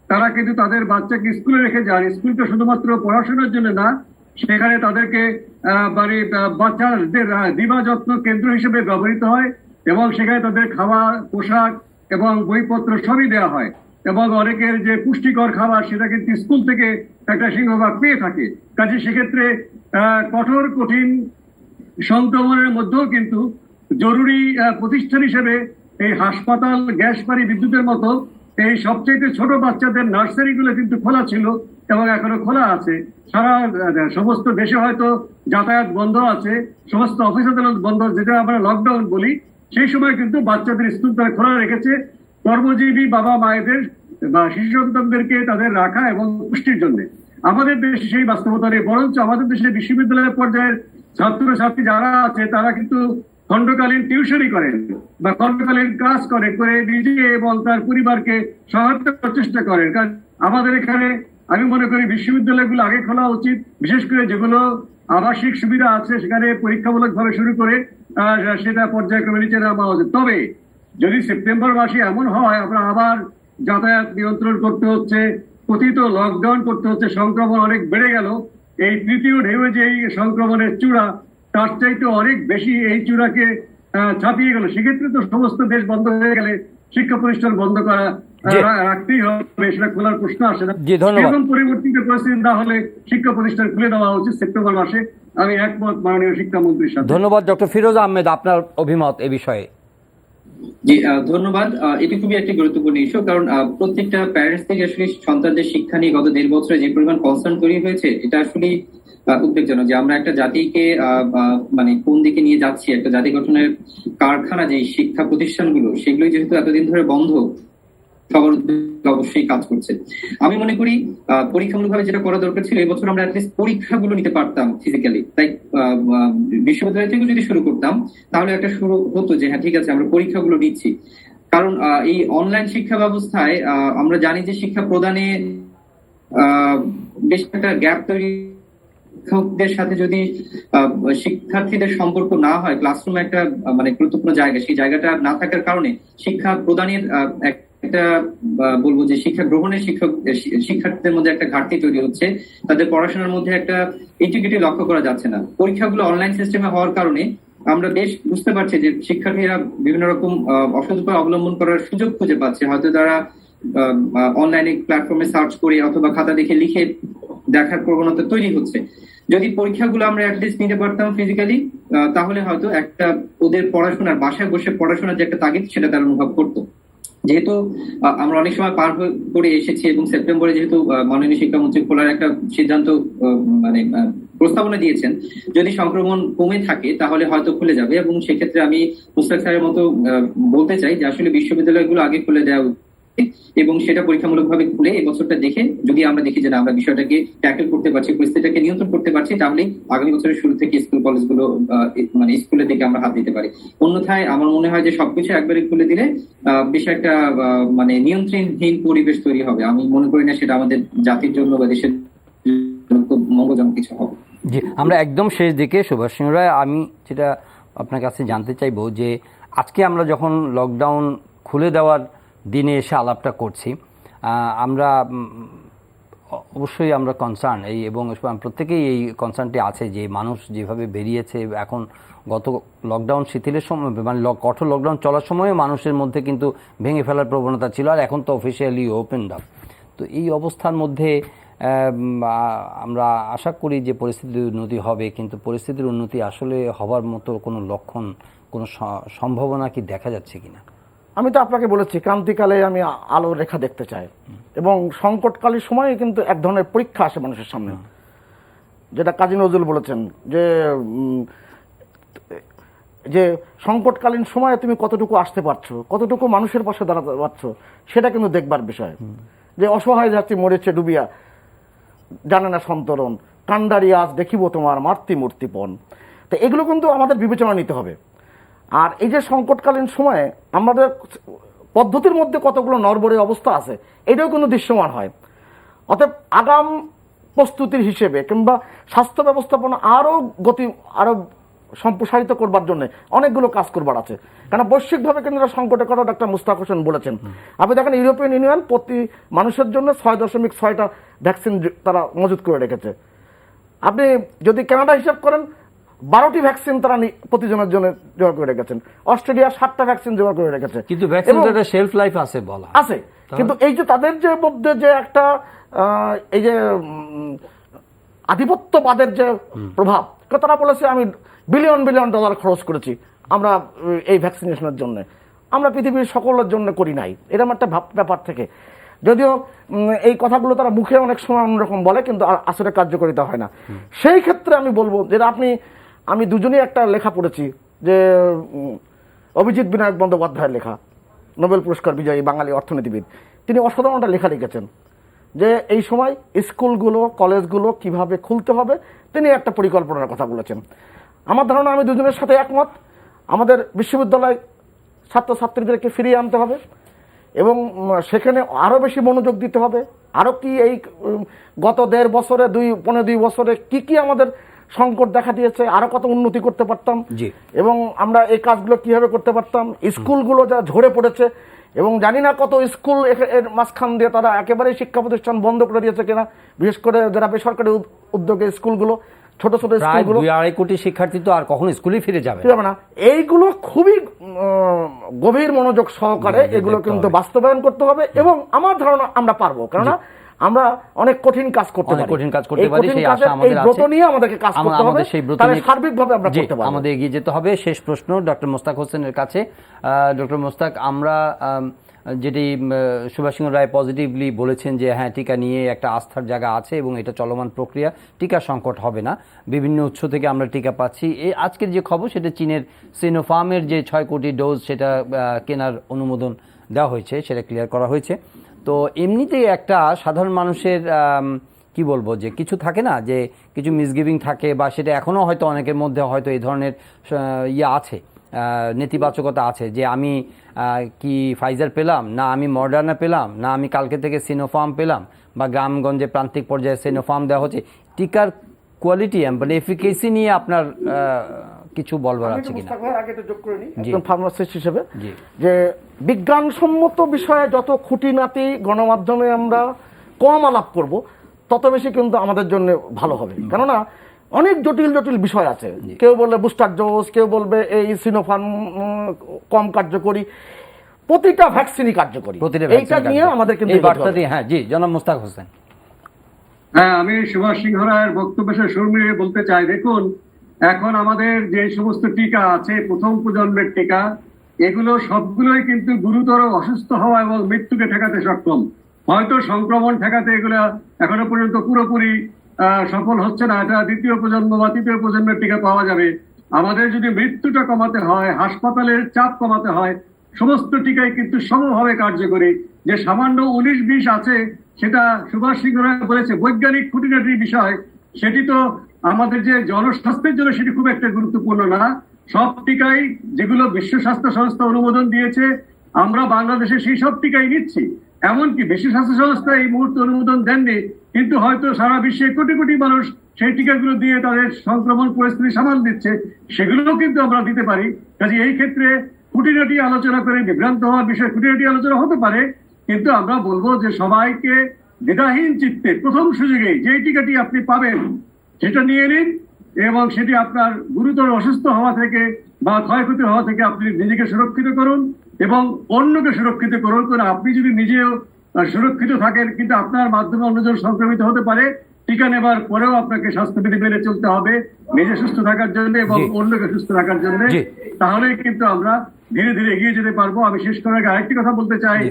তারা কিন্তু তাদের বাচ্চাকে স্কুলে রেখে যান। স্কুলটা শুধুমাত্র পড়াশোনার জন্য না, সেখানে তাদেরকে মানে বাচ্চাদের দিবা যত্ন কেন্দ্র হিসেবে ব্যবহৃত হয়, এবং সেখানে তাদের খাওয়া, পোশাক এবং বইপত্র সবই দেওয়া হয়, এবং অনেকের যে পুষ্টিকর খাবার সেটা কিন্তু স্কুল থেকে একটা সিংহভাগ পেয়ে থাকে। কাজে সেক্ষেত্রে কঠিন সংক্রমণের মধ্যেও কিন্তু জরুরি প্রতিষ্ঠান হিসেবে এই হাসপাতাল, গ্যাস, পানি, বিদ্যুতের মতো এই সবচেয়ে ছোট বাচ্চাদের নার্সারিগুলো কিন্তু খোলা ছিল এবং এখনো খোলা আছে। সারা সমস্ত দেশে হয়তো যাতায়াত বন্ধ আছে, সমস্ত অফিস আদালত বন্ধ, যেটা আমরা লকডাউন বলি, সেই সময় কিন্তু বাচ্চাদের স্কুল তারা খোলা রেখেছে কর্মজীবী বাবা মায়েদের বা শিশু সন্তানদেরকে তাদের রাখা এবং পুষ্টির জন্য। আমাদের দেশে সেই বাস্তবতা নেই, বরঞ্চ আমাদের দেশে বিশ্ববিদ্যালয় পর্যায়ের ছাত্রছাত্রী যারা আছে তারা কিন্তু খণ্ডকালীন টিউশনই করেন বা খণ্ডকালীন ক্লাস করে নিজে এবং তার পরিবারকে সহায়তা করার চেষ্টা করেন। কারণ আমাদের এখানে আমি মনে করি বিশ্ববিদ্যালয়গুলো আগে খোলা উচিত, বিশেষ করে যেগুলো আবাসিক সুবিধা আছে সেখানে পরীক্ষামূলক ভাবে শুরু করে সেটা পর্যায়ক্রমে নিচে নামা উচিত। তবে যদি সেপ্টেম্বর মাসে এমন হয় আমরা আবার যাতায়াত নিয়ন্ত্রণ করতে হচ্ছে, কথিত লকডাউন করতে হচ্ছে, সংক্রমণ অনেক বেড়ে গেল, এই তৃতীয় ঢেউয়ে যে এই সংক্রমণের চূড়া তার চাইতে অনেক বেশি এই চূড়াকে ছাপিয়ে গেল, সেক্ষেত্রে তো সমস্ত দেশ বন্ধ হয়ে গেলে শিক্ষা প্রতিষ্ঠান বন্ধ করা রাখতেই হবে, সেটা খোলার প্রশ্ন আসে না। এরকম পরিবর্তিত পরিস্থিতি না হলে শিক্ষা প্রতিষ্ঠান খুলে দেওয়া উচিত সেপ্টেম্বর মাসে। আমি একমত মাননীয় শিক্ষামন্ত্রীর সাথে। ধন্যবাদ ডক্টর ফিরোজ আহমেদ, আপনার অভিমত এ বিষয়ে। জি ধন্যবাদ। এটি খুবই একটি গুরুত্বপূর্ণ ইস্যু, কারণ প্রত্যেকটা প্যারেন্টস থেকে আসলে সন্তানদের শিক্ষা নিয়ে গত 1.5 বছরে যে পরিমাণ কনসার্ন তৈরি হয়েছে এটা আসলে উদ্বেগজনক যে আমরা একটা জাতিকে মানে কোন দিকে নিয়ে যাচ্ছি। একটা জাতি গঠনের কারখানা যে শিক্ষা প্রতিষ্ঠানগুলো সেগুলো যেহেতু এতদিন ধরে বন্ধ, সবার উদ্যোগে অবশ্যই কাজ করছে। আমি মনে করি পরীক্ষামূলকভাবে যেটা করা দরকার ছিল, এবছর আমরা অ্যাটলিস্ট পরীক্ষাগুলো নিতে পারতাম ফিজিক্যালি, তাই বিশ্ববিদ্যালয় থেকে যদি শুরু করতাম তাহলে একটা শুরু হতো যে হ্যাঁ ঠিক আছে আমরা পরীক্ষাগুলো নিচ্ছি। কারণ এই অনলাইন শিক্ষা ব্যবস্থায় আমরা জানি যে শিক্ষা প্রদানে বেশ একটা গ্যাপ তৈরি, শিক্ষকদের সাথে যদি শিক্ষার্থীদের সম্পর্ক না হয়, ক্লাসরুমে একটা মানে গুরুত্বপূর্ণ জায়গা, সেই জায়গাটা না থাকার কারণে শিক্ষা প্রদানের একটা বলবো যে শিক্ষা গ্রহণের শিক্ষার্থীদের মধ্যে একটা ঘাটতি তৈরি হচ্ছে, তাদের পড়াশোনার মধ্যে একটা ইন্টিগ্রিটি লক্ষ্য করা যাচ্ছে না। পরীক্ষাগুলো অনলাইন সিস্টেমে হওয়ার কারণে আমরা বেশ বুঝতে পারছি যে শিক্ষার্থীরা বিভিন্ন রকম অসৎ উপায় অবলম্বন করার সুযোগ খুঁজে পাচ্ছে। হয়তো তারা অনলাইনে প্ল্যাটফর্মে সার্চ করে অথবা খাতা দেখে লিখে দেখার প্রবণতা তৈরি হচ্ছে। যদি পরীক্ষাগুলো আমরা অ্যাটলিস্ট নিতে পারতাম ফিজিক্যালি, তাহলে হয়তো একটা ওদের পড়াশোনার, বাসায় বসে পড়াশোনার যে একটা তাগিদ সেটা তারা অনুভব করতো। যেহেতু আমরা অনেক সময় পার করে এসেছি এবং সেপ্টেম্বরে যেহেতু মাননীয় শিক্ষামন্ত্রী খোলার একটা সিদ্ধান্ত মানে প্রস্তাবনা দিয়েছেন, যদি সংক্রমণ কমে থাকে তাহলে হয়তো খুলে যাবে। এবং সেক্ষেত্রে আমি মুস্তাক স্যারের মতো বলতে চাই যে আসলে বিশ্ববিদ্যালয়গুলো আগে খুলে দেওয়া এবং সেটা পরীক্ষামূলকভাবে খুলে এই বছরটা দেখে যদি আমরা দেখি যে না আমরা বিষয়টাকে ট্যাকেল করতে পারছি, পরিস্থিতিটাকে নিয়ন্ত্রণ করতে পারছি, তাহলে আগামী বছরের শুরু থেকে স্কুল কলেজগুলো মানে স্কুলের দিকে আমরা হাত দিতে পারি। অন্যথায় আমার মনে হয় যে সবকিছু একবারে খুলে দিলে বেশ একটা মানে নিয়ন্ত্রণহীন পরিবেশ তৈরি হবে। আমি মনে করি না সেটা আমাদের জাতির জন্য বা দেশের জন্য খুব মঙ্গলজনক কিছু হবে। জি, আমরা একদম শেষ দিকে। সুভাষ সিং রায়, আমি যেটা আপনার কাছে জানতে চাইবো যে আজকে আমরা যখন লকডাউন খুলে দেওয়ার দিনে এসে আলাপটা করছি, আমরা অবশ্যই আমরা কনসার্ন এই এবং প্রত্যেকেই এই কনসার্নটি আছে যে মানুষ যেভাবে বেরিয়েছে এখন গত লকডাউন শিথিলের সময় মানে কঠোর লকডাউন চলার সময় মানুষের মধ্যে কিন্তু ভেঙে ফেলার প্রবণতা ছিল, আর এখন তো অফিসিয়ালি ওপেন আপ। তো এই অবস্থার মধ্যে আমরা আশা করি যে পরিস্থিতির উন্নতি হবে, কিন্তু পরিস্থিতির উন্নতি আসলে হবার মতো কোনো লক্ষণ, কোনো সম্ভাবনা কি দেখা যাচ্ছে কিনা? আমি তো আপনাকে বলেছি ক্রান্তিকালে আমি আলো রেখা দেখতে চাই, এবং সংকটকালীন সময়ে কিন্তু এক ধরনের পরীক্ষা আসে মানুষের সামনে, যেটা কাজী নজরুল বলেছেন যে সংকটকালীন সময়ে তুমি কতটুকু আসতে পারছো, কতটুকু মানুষের পাশে দাঁড়াতে পারছো, সেটা কিন্তু দেখবার বিষয়। যে অসহায় যাত্রী মরেছে ডুবিয়া, জানে না সন্তরণ, কান্ডারি আজ দেখিব তোমার মাতৃ মূর্তিপণ। তো এগুলো কিন্তু আমাদের বিবেচনা নিতে হবে। আর এই যে সংকটকালীন সময়ে আমাদের পদ্ধতির মধ্যে কতগুলো নড়বড়ে অবস্থা আছে, এটাও কিন্তু দৃশ্যমান হয়। অতএব আগাম প্রস্তুতির হিসেবে কিংবা স্বাস্থ্য ব্যবস্থাপনা আরো সম্প্রসারিত করবার জন্য অনেকগুলো কাজ করবার আছে। কারণ বৈশ্বিকভাবে কিন্তু সংকটের কথা ডাক্তার মুস্তাক হোসেন বলেছেন। আপনি দেখেন ইউরোপিয়ান ইউনিয়ন প্রতি মানুষের জন্য 6.6টা ভ্যাকসিন তারা মজুত করে রেখেছে। আপনি যদি কানাডা হিসাব করেন 12টি ভ্যাকসিন তারা প্রতিজনের জন্য জোগাড় করে রেখেছেন। অস্ট্রেলিয়া 7টা ভ্যাকসিন জোগাড় করে রেখেছে। কিন্তু ভ্যাকসিনটার শেলফ লাইফ আছে বলা আছে, কিন্তু এই যে তাদের যে মধ্যে যে একটা এই যে আধিপত্যবাদের যে প্রভাব, তারা বলেছে আমি বিলিয়ন বিলিয়ন ডলার খরচ করেছি আমরা এই ভ্যাকসিনেশনের জন্য, আমরা পৃথিবীর সকলের জন্য করি নাই, এরকম একটা ব্যাপার থেকে। যদিও এই কথাগুলো তারা মুখে অনেক সময় অন্যরকম বলে, কিন্তু আসলে কার্যকারিতা হয় না। সেই ক্ষেত্রে আমি বলবো যে আমি দুজনেই একটা লেখা পড়েছি, যে অভিজিৎ বিনায়ক বন্দ্যোপাধ্যায়ের লেখা, নোবেল পুরস্কার বিজয়ী বাঙালি অর্থনীতিবিদ। তিনি অসাধারণ একটা লেখা লিখেছেন যে এই সময় স্কুলগুলো কলেজগুলো কিভাবে খুলতে হবে তিনি একটা পরিকল্পনার কথা বলেছেন। আমার ধারণা আমি দুজনের সাথে একমত। আমাদের বিশ্ববিদ্যালয় ছাত্রছাত্রীদেরকে ফিরিয়ে আনতে হবে এবং সেখানে আরও বেশি মনোযোগ দিতে হবে। আরও কি এই গত 1.5 বছরে 2 বছরে কি আমাদের সংকট দেখা দিয়েছে, আরও কত উন্নতি করতে পারতাম এবং আমরা এই কাজগুলো কিভাবে করতে পারতাম। স্কুলগুলো যা ঝরে পড়েছে এবং জানি না কত স্কুল এর মাঝখান দিয়ে তারা একেবারেই শিক্ষা প্রতিষ্ঠান বন্ধ করে দিয়েছে কিনা, বিশেষ করে যারা বেসরকারি উদ্যোগে স্কুলগুলো ছোট ছোট স্কুলগুলো 2.5 কোটি শিক্ষার্থী তো আর কখনো স্কুলে ফিরে যাবে না। এইগুলো খুবই গভীর মনোযোগ সহকারে এগুলো কিন্তু বাস্তবায়ন করতে হবে এবং আমার ধারণা আমরা পারবো, কেননা আমরা অনেক কঠিন কাজ করতে পারি। সেই আশা আমাদের আছে, নিয়ে আমাদেরকে কাজ করতে হবে, তাহলে সার্বিকভাবে আমরা করতে পারবো। আমাদের এগিয়ে যেতে হবে। শেষ প্রশ্ন ডক্টর মোস্তাক হোসেনের কাছে। ডক্টর মোস্তাক, আমরা যেটি সুভাষ সিংহ রায় পজিটিভলি বলেছেন যে হ্যাঁ, টিকা নিয়ে একটা আস্থার জায়গা আছে এবং এটা চলমান প্রক্রিয়া, টিকা সংকট হবে না, বিভিন্ন উৎস থেকে আমরা টিকা পাচ্ছি। এই আজকের যে খবর সেটা চীনের সিনোফার্মের যে 6 কোটি ডোজ সেটা কেনার অনুমোদন দেওয়া হয়েছে, সেটা ক্লিয়ার করা হয়েছে। তো এমনিতেই একটা সাধারণ মানুষের কি বলবো, যে কিছু থাকে না, যে কিছু মিসগিভিং থাকে, বা সেটা এখনও হয়তো অনেকের মধ্যে হয়তো এই ধরনের আছে, নেতিবাচকতা আছে, যে আমি কি ফাইজার পেলাম না, আমি মডার্না পেলাম না, আমি কালকে থেকে সিনোফার্ম পেলাম, বা গ্রামগঞ্জে প্রান্তিক পর্যায়ে সিনোফার্ম দেওয়া হচ্ছে। টিকার কোয়ালিটি মানে এফিকেসি নিয়ে আপনার কিছু বলবার আছে কিনা? ফার্মাসিস্ট হিসেবে যে বিজ্ঞানসম্মত বিষয়ে যত খুঁটিনাটি গণমাধ্যমে আমরা কম আলাপ করব তত বেশি কিন্তু আমাদের জন্য ভালো হবে, কেননা অনেক জটিল জটিল বিষয় আছে। কেউ বলবে বুস্টার ডোজ, কেউ বলবে এই সিনোফার্ম কম কার্যকরী, প্রতিটা ভ্যাকসিনই কার্যকরী। এইটা নিয়ে আমাদের কিন্তু হ্যাঁ জি, জনাব মোস্তাক হোসেন। হ্যাঁ, আমি সুভাষ সিংহ রায়ের বক্তব্য সুর মিলিয়ে বলতে চাই, দেখুন এখন আমাদের যে সমস্ত টিকা আছে, প্রথম প্রজন্মের টিকা, এগুলো সবগুলোই কিন্তু গুরুতর অসুস্থ হওয়া এবং মৃত্যুকে ঠেকাতে সক্ষম। হয়তো সংক্রমণ ঠেকাতে এগুলো এখনো পর্যন্ত পুরোপুরি সফল হচ্ছে না, এটা দ্বিতীয় প্রজন্ম বা তৃতীয় প্রজন্মের টিকা পাওয়া যাবে। আমাদের যদি মৃত্যুটা কমাতে হয়, হাসপাতালের চাপ কমাতে হয়, সমস্ত টিকাই কিন্তু সমভাবে কার্যকরী। যে সামান্য 19-20 আছে সেটা সুভাষ সিংহ রায় বলেছে বৈজ্ঞানিক খুঁটিনাটির বিষয়, সেটি তো আমাদের যে জনস্বাস্থ্যের জন্য সেটি খুব একটা গুরুত্বপূর্ণ না। সব টিকাই যেগুলো বিশ্ব স্বাস্থ্য সংস্থা অনুমোদন দিয়েছে, আমরা বাংলাদেশে সেই সব টিকাই নিচ্ছি। এমনকি বিশ্ব স্বাস্থ্য সংস্থা এই মুহূর্তে অনুমোদন দেননি, কিন্তু হয়তো সারা বিশ্বে কোটি কোটি মানুষ সেই টিকাগুলো দিয়ে তাদের সংক্রমণ পরিস্থিতি সামাল দিচ্ছে, সেগুলোও কিন্তু আমরা দিতে পারি। কাজে এই ক্ষেত্রে খুঁটিনাটি আলোচনা করে বিভ্রান্ত হওয়ার বিষয়, খুঁটিনাটি আলোচনা হতে পারে, কিন্তু আমরা বলবো যে সবাইকে দ্বিধাহীন চিত্তে প্রথম সুযোগে যে টিকাটি আপনি পাবেন সেটা নিয়ে নিন এবং সেটি আপনার গুরুতর অসুস্থ হওয়া থেকে বা ক্ষয়ক্ষতি হওয়া থেকে আপনি নিজেকে সুরক্ষিত করুন এবং অন্যকে সুরক্ষিত করুন। কারণ আপনি যদি নিজেও সুরক্ষিত থাকেন কিন্তু আপনার মাধ্যমে অন্যজন সংক্রমিত হতে পারে, টিকা নেবার পরেও আপনাকে স্বাস্থ্যবিধি মেনে চলতে হবে নিজে সুস্থ থাকার জন্য এবং অন্যকে সুস্থ রাখার জন্য। তাহলেই কিন্তু আমরা ধীরে ধীরে এগিয়ে যেতে পারবো। আমি শেষ করার আগে আরেকটি কথা বলতে চাই,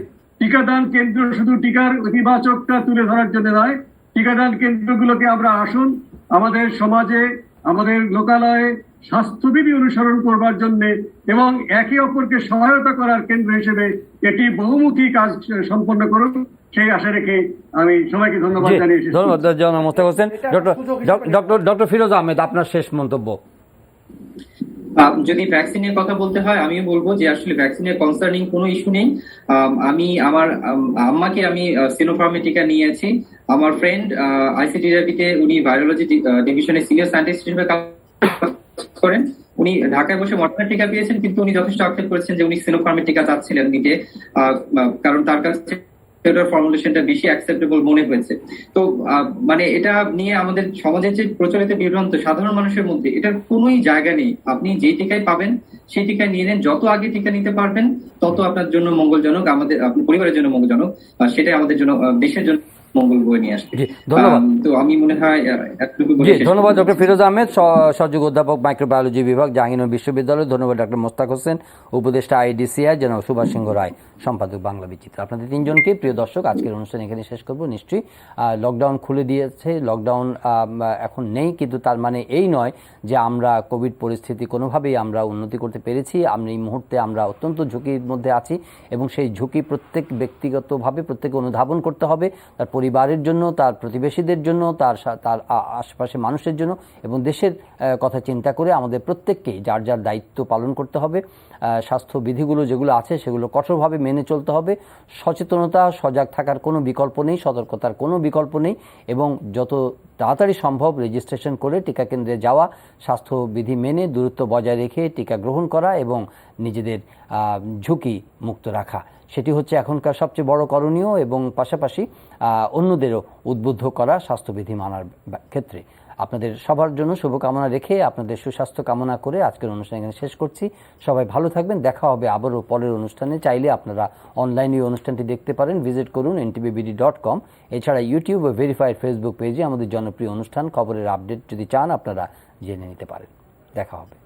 টিকাদান কেন্দ্র শুধু টিকার ইতিবাচকটা তুলে ধরার জন্য নয়, টিকাদান কেন্দ্রগুলোকে আমরা আসুন আমাদের সমাজে, আমাদের লোকালয়ে স্বাস্থ্যবিধি অনুসরণ করবার জন্য এবং একে অপরকে সহায়তা করার কেন্দ্র হিসেবে এটি বহুমুখী কাজ সম্পন্ন করুন, সেই আশা রেখে আমি সবাইকে ধন্যবাদ জানিয়ে ধন্যবাদ জনাব মোস্তাক হোসেন। ডক্টর ফিরোজ আহমেদ, আপনার শেষ মন্তব্য। যদি ভ্যাকসিনের কথা বলতে হয়, আমিও বলবো যে আসলে ভ্যাকসিনের কনসার্নিং কোনো ইস্যু নেই। আমি আমার আম্মাকে আমি সিনোফার্মের টিকা নিয়েছি। আমার ফ্রেন্ড আইসিটিআরবিতে উনি ভাইরোলজি ডিভিশনের সিনিয়র সায়েন্টিস্ট হিসেবে কাজ করেন, উনি ঢাকায় বসে মডার্না টিকা পেয়েছেন, কিন্তু উনি যথেষ্ট আক্ষেপ করেছেন যে উনি সিনোফার্মের টিকা চাচ্ছিলেন নিতে, কারণ তার কাছে ফর্মুলেশনটা বেশি অ্যাকসেপ্টেবল মনে হয়েছে। তো মানে এটা নিয়ে আমাদের সমাজের যে প্রচলিত বিভ্রান্ত সাধারণ মানুষের মধ্যে এটার কোনোই জায়গা নেই। আপনি যে টিকাই পাবেন সেই টিকায় নিয়ে নেন, যত আগে টিকা নিতে পারবেন তত আপনার জন্য মঙ্গলজনক, আমাদের আপনার পরিবারের জন্য মঙ্গলজনক, সেটাই আমাদের জন্য দেশের জন্য মঙ্গল বয়ে নিয়ে আসবে। ধন্যবাদ। তো আমি মনে হয় ধন্যবাদ ডক্টর ফিরোজ আহমেদ, সহযোগী অধ্যাপক মাইক্রোবায়োলজি বিভাগ, জাহাঙ্গীরনগর বিশ্ববিদ্যালয়। ধন্যবাদ ডক্টর মোস্তাক হোসেন, উপদেষ্টা আইডিসিআই, জনাব সুভাষ সিংহ রায়, সম্পাদক বাংলা বিচিত্র। আপনাদের তিনজনকে প্রিয় দর্শক, আজকের অনুষ্ঠান এখানে শেষ করব। নিশ্চয়ই লকডাউন খুলে দিয়েছে, লকডাউন এখন নেই, কিন্তু তার মানে এই নয় যে আমরা কোভিড পরিস্থিতি কোনোভাবেই আমরা উন্নতি করতে পেরেছি। আমরা এই মুহূর্তে আমরা অত্যন্ত ঝুঁকির মধ্যে আছি এবং সেই ঝুঁকি প্রত্যেক ব্যক্তিগতভাবে প্রত্যেকে অনুধাবন করতে হবে, তার পরিবারের জন্য, তার প্রতিবেশীদের জন্য, তার আশপাশে মানুষের জন্য এবং দেশের কথা চিন্তা করে আমাদের প্রত্যেককেই যার যার দায়িত্ব পালন করতে হবে। স্বাস্থ্যবিধিগুলো যেগুলো আছে সেগুলো কঠোরভাবে মেনে চলতে হবে। সচেতনতা, সজাগ থাকার কোনো বিকল্প নেই, সতর্কতার কোনো বিকল্প নেই এবং যত তাড়াতাড়ি সম্ভব রেজিস্ট্রেশন করে টিকা কেন্দ্রে যাওয়া, স্বাস্থ্যবিধি মেনে দূরত্ব বজায় রেখে টিকা গ্রহণ করা এবং নিজেদের ঝুঁকি মুক্ত রাখা, সেটি হচ্ছে এখনকার সবচেয়ে বড় করণীয় এবং পাশাপাশি অন্যদেরও উদ্বুদ্ধ করা স্বাস্থ্যবিধি মানার ক্ষেত্রে। আপনাদের সবার জন্য শুভকামনা রেখে আপনাদের সুস্বাস্থ্য কামনা করে আজকের অনুষ্ঠান এখানে শেষ করছি। সবাই ভালো থাকবেন, দেখা হবে আবারও পরের অনুষ্ঠানে। চাইলে আপনারা অনলাইনে অনুষ্ঠানটি দেখতে পারেন, ভিজিট করুন ntbbd.com। এছাড়া ইউটিউব ও ভেরিফাইড ফেসবুক পেজে আমাদের জনপ্রিয় অনুষ্ঠান খবরের আপডেট যদি চান আপনারা জেনে নিতে পারেন। দেখা হবে।